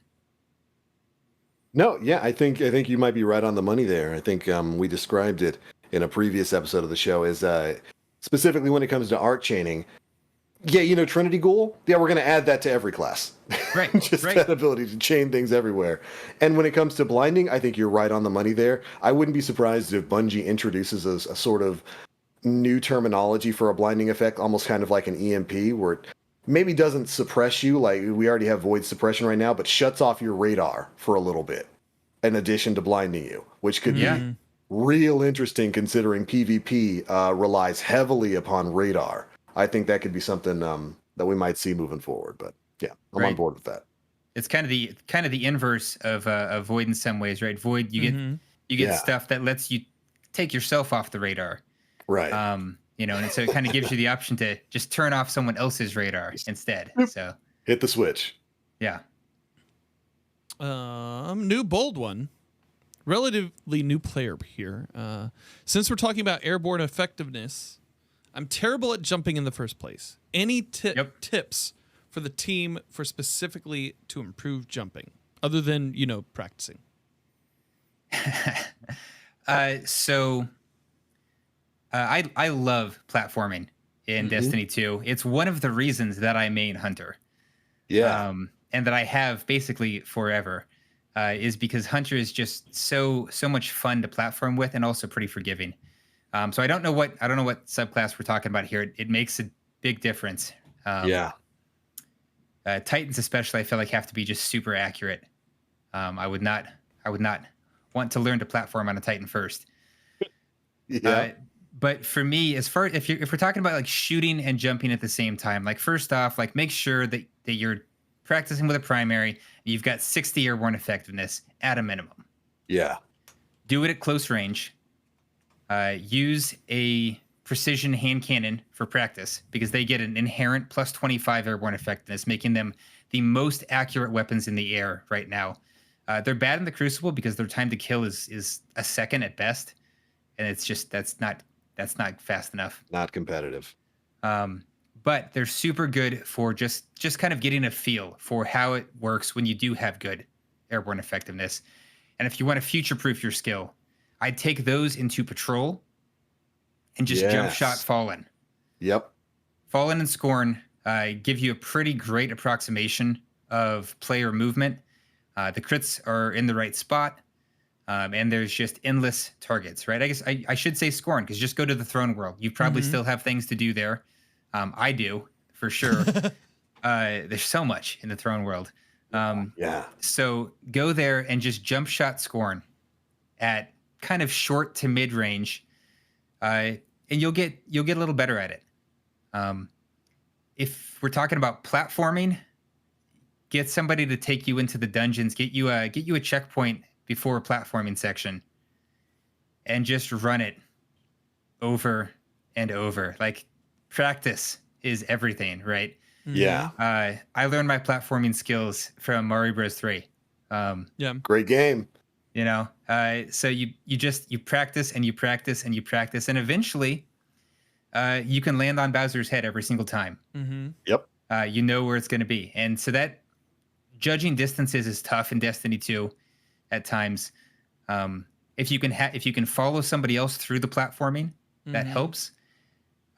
No, yeah, I think you might be right on the money there. I think we described it in a previous episode of the show as specifically when it comes to arc chaining. Yeah, Trinity Ghoul. Yeah, we're going to add that to every class. Right. Just right. that ability to chain things everywhere. And when it comes to blinding, I think you're right on the money there. I wouldn't be surprised if Bungie introduces a sort of new terminology for a blinding effect, almost kind of like an EMP, where it maybe doesn't suppress you, like we already have void suppression right now, but shuts off your radar for a little bit, in addition to blinding you, which could be real interesting considering PvP relies heavily upon radar. I think that could be something that we might see moving forward. But yeah, I'm on board with that. It's kind of the inverse of void in some ways, right? Void, you get stuff that lets you take yourself off the radar. Right. And so it kind of gives you the option to just turn off someone else's radar instead. So hit the switch. Yeah. New bold one. Relatively new player here. Since we're talking about airborne effectiveness, I'm terrible at jumping in the first place. Any tips for the team for specifically to improve jumping, other than, practicing? I love platforming in Destiny 2. It's one of the reasons that I main Hunter. Yeah. And that I have basically forever, is because Hunter is just so much fun to platform with, and also pretty forgiving. So I don't know what subclass we're talking about here. It makes a big difference. Titans especially, I feel like, have to be just super accurate. I would not want to learn to platform on a Titan first. Yeah. But for me, if we're talking about like shooting and jumping at the same time, like first off, like make sure that you're practicing with a primary. You've got 60 airborne effectiveness at a minimum. Yeah. Do it at close range. Use a precision hand cannon for practice, because they get an inherent plus 25 airborne effectiveness, making them the most accurate weapons in the air right now. They're bad in the Crucible because their time to kill is a second at best, and it's just that's not fast enough. Not competitive. But they're super good for just kind of getting a feel for how it works when you do have good airborne effectiveness. And if you want to future-proof your skill, I'd take those into patrol and just jump shot Fallen. Yep. Fallen and Scorn give you a pretty great approximation of player movement. The crits are in the right spot, and there's just endless targets, right? I guess I should say Scorn, because just go to the Throne World. You probably still have things to do there. I do, for sure. There's so much in the Throne World. So go there and just jump shot Scorn at kind of short to mid range, and you'll get a little better at it. If we're talking about platforming, get somebody to take you into the dungeons, get you a checkpoint before a platforming section, and just run it over and over. Like, practice is everything, right? Yeah. I learned my platforming skills from Mario Bros. 3. Great game. So you practice and you practice and you practice, and eventually you can land on Bowser's head every single time. Yep. You know where it's going to be. And so that judging distances is tough in Destiny 2 at times. If you can follow somebody else through the platforming, that helps.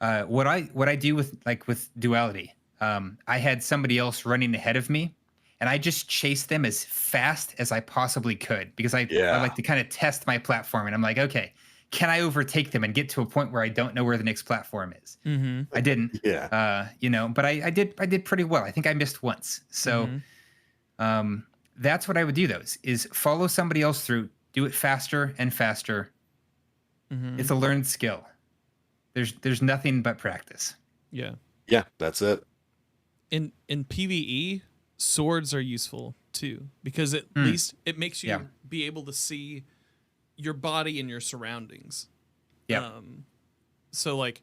What I do with Duality, I had somebody else running ahead of me, and I just chased them as fast as I possibly could, because I like to kind of test my platform, and I'm like, okay, can I overtake them and get to a point where I don't know where the next platform is? I didn't. But I did pretty well. I think I missed once. So that's what I would do, is follow somebody else through, do it faster and faster. It's a learned skill. There's nothing but practice. Yeah, that's it. In PvE, swords are useful too, because at least it makes you be able to see your body and your surroundings. So like,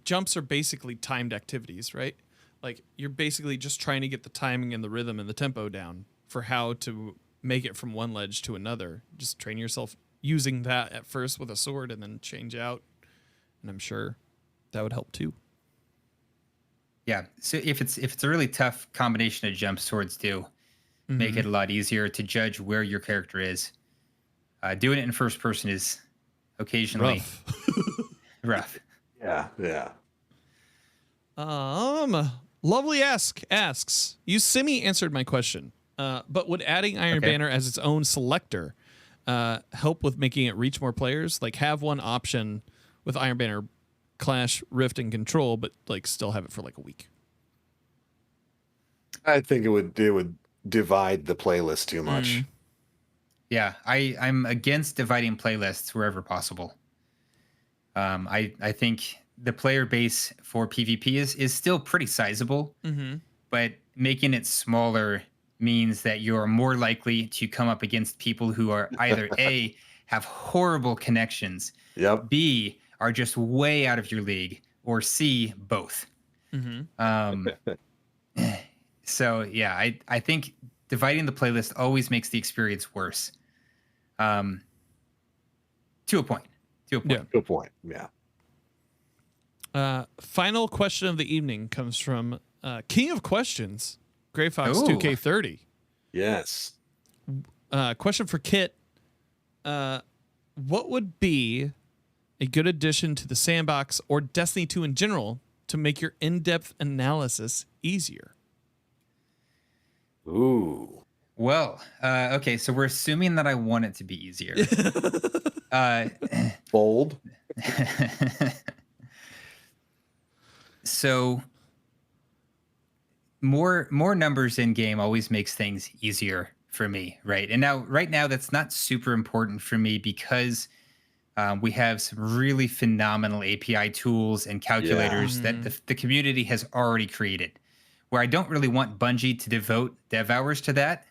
jumps are basically timed activities, right? Like, you're basically just trying to get the timing and the rhythm and the tempo down for how to make it from one ledge to another. Just train yourself using that at first with a sword, and then change out. And I'm sure that would help too. Yeah. So if it's a really tough combination of jumps, swords do make it a lot easier to judge where your character is. Doing it in first person is occasionally rough. Yeah. Lovely asks, you semi-answered my question, but would adding Iron Banner as its own selector help with making it reach more players? Like, have one option with Iron Banner, Clash, Rift, and Control, but like still have it for like a week. I think it would divide the playlist too much. Yeah, I'm against dividing playlists wherever possible. I think the player base for PvP is still pretty sizable, but making it smaller means that you're more likely to come up against people who are either A, have horrible connections, B, are just way out of your league, or C, both. So yeah, I think dividing the playlist always makes the experience worse. To a point. To a point. Yeah. Final question of the evening comes from King of Questions, Gray Fox 2K30. Yes. Question for Kyt. What would be a good addition to the sandbox or Destiny 2 in general to make your in-depth analysis easier? Ooh. Well, okay, so we're assuming that I want it to be easier. Bold. So more numbers in game always makes things easier for me, right? And right now that's not super important for me because we have some really phenomenal API tools and calculators that the community has already created, where I don't really want Bungie to devote dev hours to that.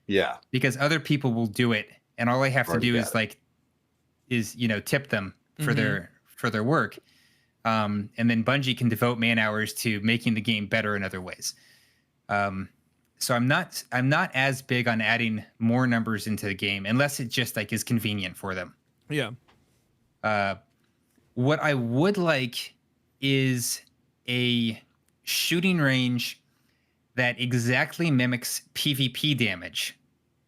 Yeah. Because other people will do it, and all I have to do is tip them for their work. And then Bungie can devote man hours to making the game better in other ways. So I'm not as big on adding more numbers into the game unless it just like is convenient for them. Yeah. What I would like is a shooting range that exactly mimics PvP damage.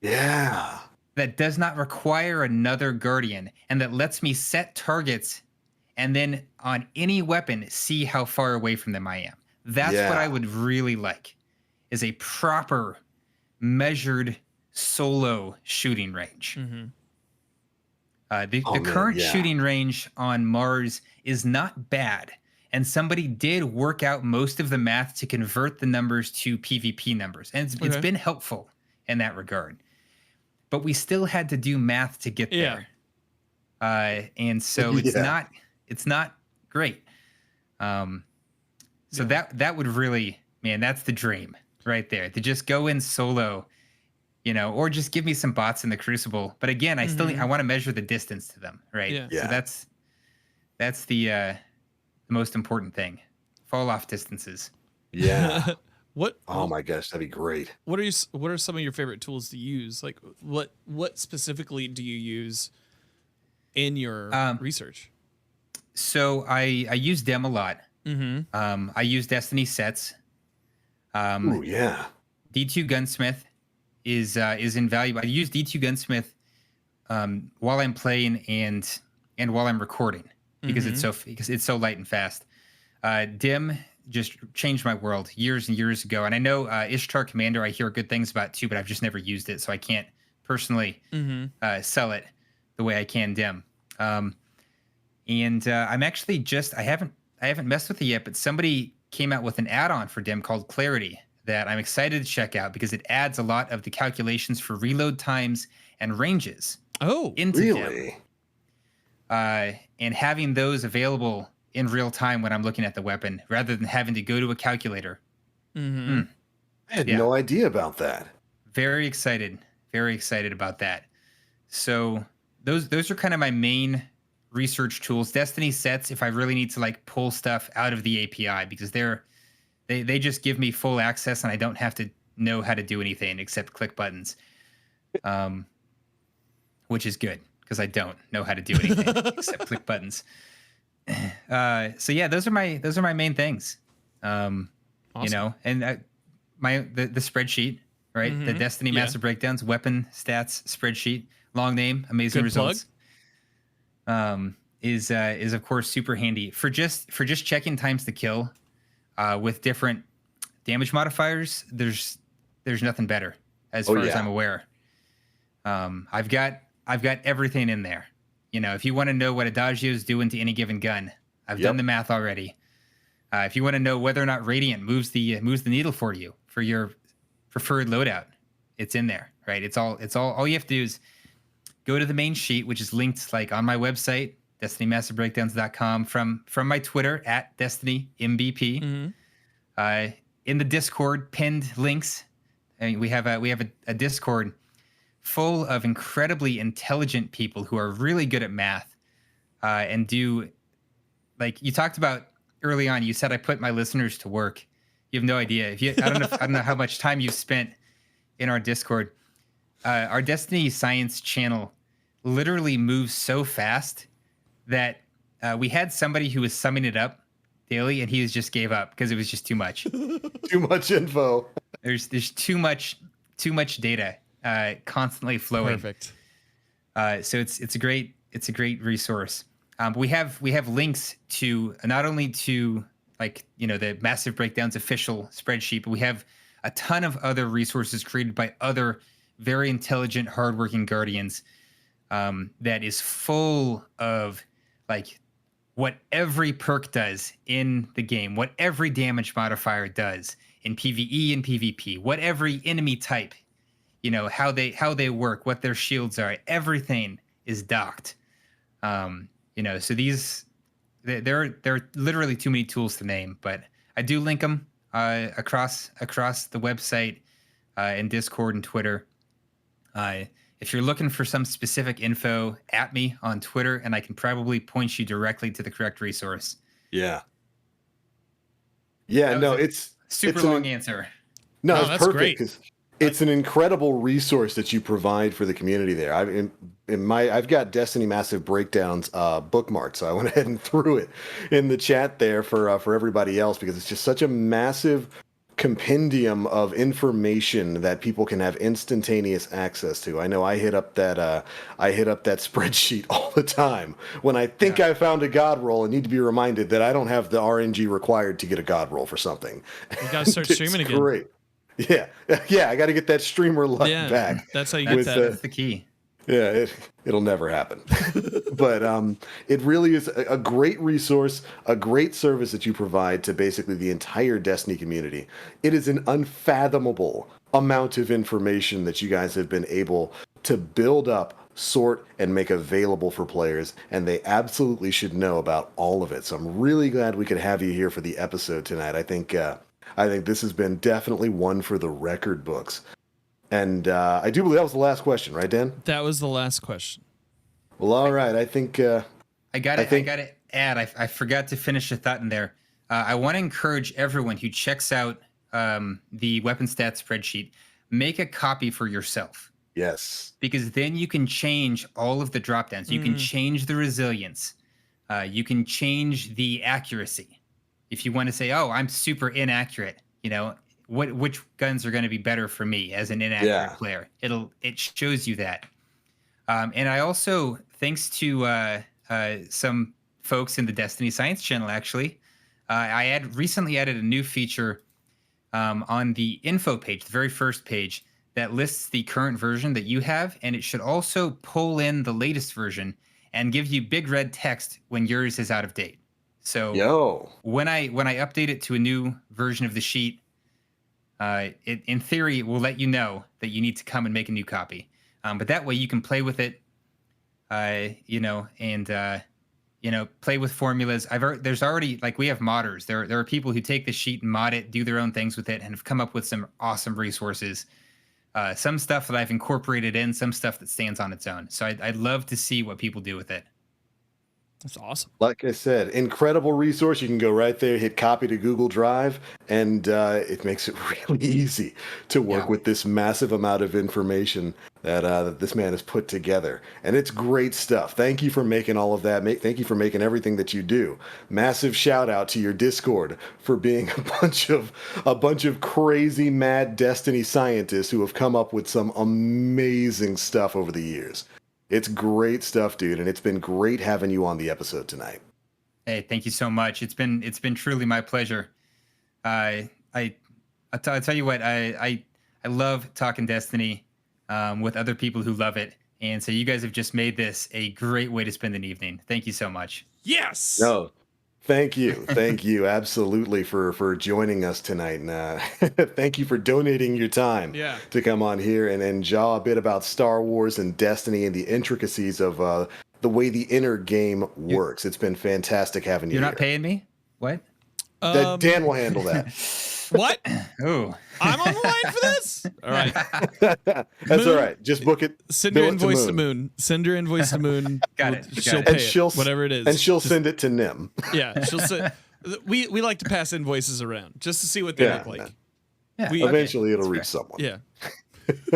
Yeah. That does not require another Guardian, and that lets me set targets and then on any weapon see how far away from them I am. That's what I would really like, is a proper measured solo shooting range. The current shooting range on Mars is not bad, and somebody did work out most of the math to convert the numbers to PvP numbers, and it's been helpful in that regard. But we still had to do math to get there, and so it's not great. So that would really, man, that's the dream right there, to just go in solo, or just give me some bots in the Crucible. But again, I still I want to measure the distance to them, right? So that's the most important thing. Fall off distances. Yeah. What? Oh my gosh, that'd be great. What are some of your favorite tools to use? Like what specifically do you use in your research? So I use Dem a lot. I use Destiny sets. Oh yeah. D2 Gunsmith is invaluable. I use D2 Gunsmith while I'm playing and while I'm recording because it's so light and fast. Dim just changed my world years and years ago, and I know Ishtar Commander I hear good things about too, but I've just never used it, so I can't personally sell it the way I can Dim. And I'm actually I haven't messed with it yet, but somebody came out with an add-on for Dim called Clarity that I'm excited to check out because it adds a lot of the calculations for reload times and ranges. Into really? Dim. And having those available in real time when I'm looking at the weapon rather than having to go to a calculator. I had no idea about that. Very excited about that. So those are kind of my main research tools. Destiny sets if I really need to like pull stuff out of the API because they just give me full access and I don't have to know how to do anything except click buttons. Which is good because I don't know how to do anything except click buttons. So yeah, those are my main things. Awesome. And the spreadsheet, right? The Destiny Massive Breakdowns, weapon stats spreadsheet, long name, amazing Good results. Is of course super handy for just checking times to kill. with different damage modifiers, there's nothing better as far as I'm aware. I've got everything in there. You know, if you want to know what Adagio is doing to any given gun, I've done the math already. If you want to know whether or not Radiant moves the needle for you for your preferred loadout, it's in there, right? It's all you have to do is go to the main sheet, which is linked like on my website, DestinyMassiveBreakdowns.com, from my Twitter at DestinyMBP. In the Discord, pinned links. I mean, we have a Discord full of incredibly intelligent people who are really good at math, and do, like you talked about early on. You said I put my listeners to work. You have no idea. I don't know how much time you've spent in our Discord. Our Destiny Science channel literally moves so fast that we had somebody who was summing it up daily, and he just gave up because it was just too much. Too much info. There's too much data constantly flowing. Perfect. So it's a great resource. But we have links to not only to, like, you know, the Massive Breakdowns official spreadsheet, but we have a ton of other resources created by other very intelligent, hardworking Guardians, that is full of like what every perk does in the game, what every damage modifier does in PvE and PvP, what every enemy type, you know, how they work, what their shields are. Everything is docked. You know, so there are literally too many tools to name, but I do link them across the website and Discord and Twitter. If you're looking for some specific info, at me on Twitter, and I can probably point you directly to the correct resource. Yeah. No, it's super long answer. No, it's that's perfect. great. 'Cause it's an incredible resource that you provide for the community there. I've got Destiny Massive Breakdowns bookmarked, so I went ahead and threw it in the chat there for everybody else, because it's just such a massive compendium of information that people can have instantaneous access to. I know I hit up that spreadsheet all the time when I think I found a god roll and need to be reminded that I don't have the RNG required to get a god roll for something. You gotta start streaming again. Great. Yeah, I got to get that streamer luck back. That's how you get that. That's the key. Yeah, it'll never happen. But it really is a great resource, a great service that you provide to basically the entire Destiny community. It is an unfathomable amount of information that you guys have been able to build up, sort, and make available for players, and they absolutely should know about all of it. So I'm really glad we could have you here for the episode tonight. I think this has been definitely one for the record books. And I do believe that was the last question, right, Dan? That was the last question. Well, all right. I think I got to add. I forgot to finish the thought in there. I want to encourage everyone who checks out the weapon stats spreadsheet, make a copy for yourself. Yes. Because then you can change all of the drop downs. You can change the resilience. You can change the accuracy. If you want to say, "Oh, I'm super inaccurate," you know, which guns are going to be better for me as an inaccurate player. It shows you that. And I also, thanks to some folks in the Destiny Science channel, actually, I recently added a new feature on the info page, the very first page, that lists the current version that you have, and it should also pull in the latest version and give you big red text when yours is out of date. So when I update it to a new version of the sheet, it in theory will let you know that you need to come and make a new copy. But that way you can play with it, play with formulas. There's already, like, we have modders. There are people who take the sheet and mod it, do their own things with it, and have come up with some awesome resources. Some stuff that I've incorporated in, some stuff that stands on its own. So I'd love to see what people do with it. That's awesome. Like I said, incredible resource. You can go right there, hit copy to Google Drive, and it makes it really easy to work with this massive amount of information that this man has put together. And it's great stuff. Thank you for making all of that. Thank you for making everything that you do. Massive shout out to your Discord for being a bunch of crazy mad Destiny scientists who have come up with some amazing stuff over the years. It's great stuff, dude, and it's been great having you on the episode tonight. Hey, thank you so much. It's been truly my pleasure. I'll tell you what, I love talking Destiny with other people who love it. And so you guys have just made this a great way to spend an evening. Thank you so much. Yes. No, thank you. Thank you absolutely for joining us tonight. And thank you for donating your time to come on here and jaw a bit about Star Wars and Destiny and the intricacies of the way the inner game works. It's been fantastic having you You're here. not paying me? What? Dan will handle that. What? Oh. I'm on the line for this? All right. That's all right. Just book it. Send your invoice to Moon. Send your invoice to Moon. Got it. She'll Got it. pay it, whatever it is. And she'll send it to Nim. Yeah, she'll send. We like to pass invoices around just to see what they look like. Yeah. Eventually it'll reach someone. Yeah.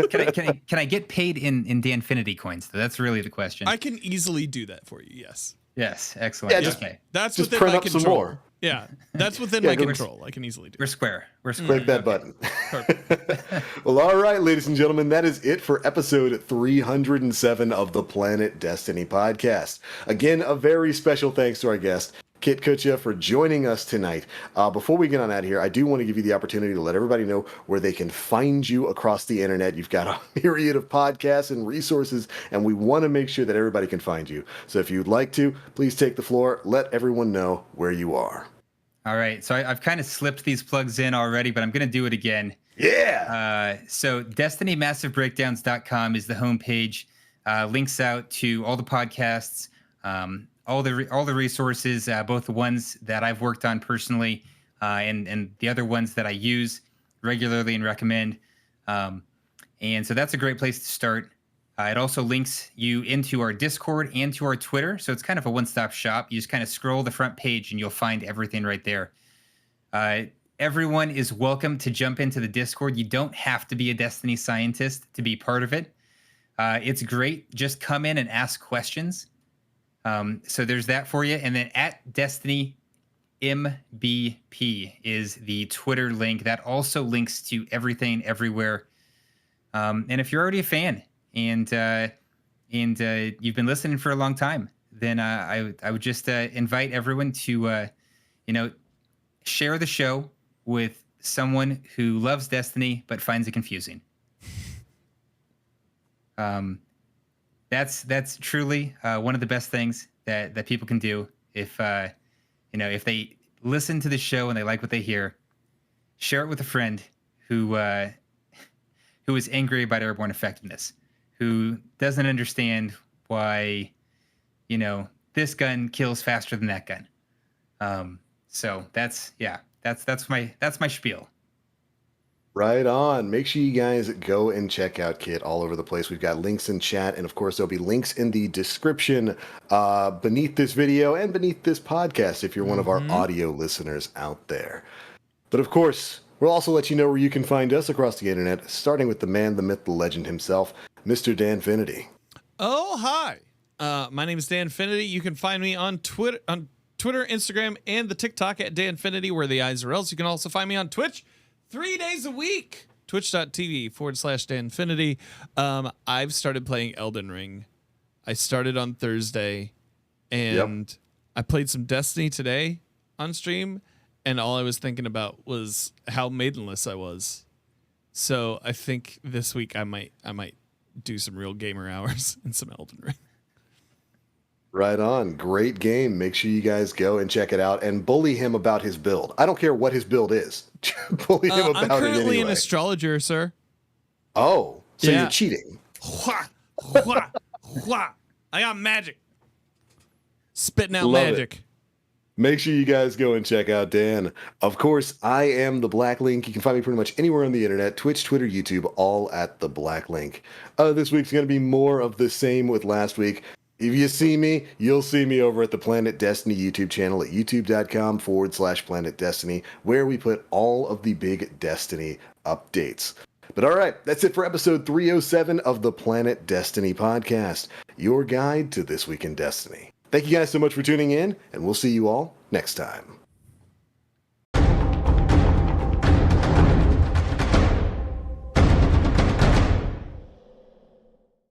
Can I get paid in Danfinity coins? Though? That's really the question. I can easily do that for you. Yes. Yes. Excellent. Yeah, just, okay. That's just within print my up control. some more. Yeah, that's within my control. I can easily do. We're square. We're square. Click that button. Well, all right, ladies and gentlemen, that is it for episode 307 of the Planet Destiny podcast. Again, a very special thanks to our guest, Kyt Kutcha, for joining us tonight. Before we get on out of here, I do want to give you the opportunity to let everybody know where they can find you across the internet. You've got a myriad of podcasts and resources, and we want to make sure that everybody can find you. So if you'd like to, please take the floor. Let everyone know where you are. All right. So I've kind of slipped these plugs in already, but I'm going to do it again. Yeah. So DestinyMassiveBreakdowns.com is the homepage. Links out to all the podcasts, all the resources, both the ones that I've worked on personally and the other ones that I use regularly and recommend. And so that's a great place to start. It also links you into our Discord and to our Twitter. So it's kind of a one-stop shop. You just kind of scroll the front page and you'll find everything right there. Everyone is welcome to jump into the Discord. You don't have to be a Destiny scientist to be part of it. It's great. Just come in and ask questions. So there's that for you. And then at Destiny MBP is the Twitter link that also links to everything everywhere. And if you're already a fan and you've been listening for a long time, then I would just invite everyone to share the show with someone who loves Destiny but finds it confusing. That's truly one of the best things that people can do if they listen to the show and they like what they hear. Share it with a friend who is angry about Airborne Effectiveness, who doesn't understand why this gun kills faster than that gun. So that's my spiel. Right on. Make sure you guys go and check out Kyt all over the place. We've got links in chat, and of course there'll be links in the description beneath this video and beneath this podcast if you're one of our audio listeners out there. But of course, we'll also let you know where you can find us across the internet, starting with the man, the myth, the legend himself, Mr. Danfinity. Oh, hi. My name is Danfinity. You can find me on Twitter, Instagram, and the TikTok at Danfinity, where the eyes are else. You can also find me on Twitch 3 days a week. Twitch.tv/Danfinity. I've started playing Elden Ring. I started on Thursday, and I played some Destiny today on stream, and all I was thinking about was how maidenless I was. So I think this week I might do some real gamer hours and some Elden Ring. Right on. Great game. Make sure you guys go and check it out and bully him about his build. I don't care what his build is. Bully him about it anyway. I'm currently an astrologer, sir. Oh, so you're cheating. I got magic. Spitting out Love magic. It. Make sure you guys go and check out Dan. Of course, I am the Black Link. You can find me pretty much anywhere on the internet, Twitch, Twitter, YouTube, all at the Black Link. This week's going to be more of the same with last week. If you see me, you'll see me over at the Planet Destiny YouTube channel at youtube.com/Planet Destiny, where we put all of the big Destiny updates. But all right, that's it for episode 307 of the Planet Destiny podcast, your guide to This Week in Destiny. Thank you guys so much for tuning in, and we'll see you all next time.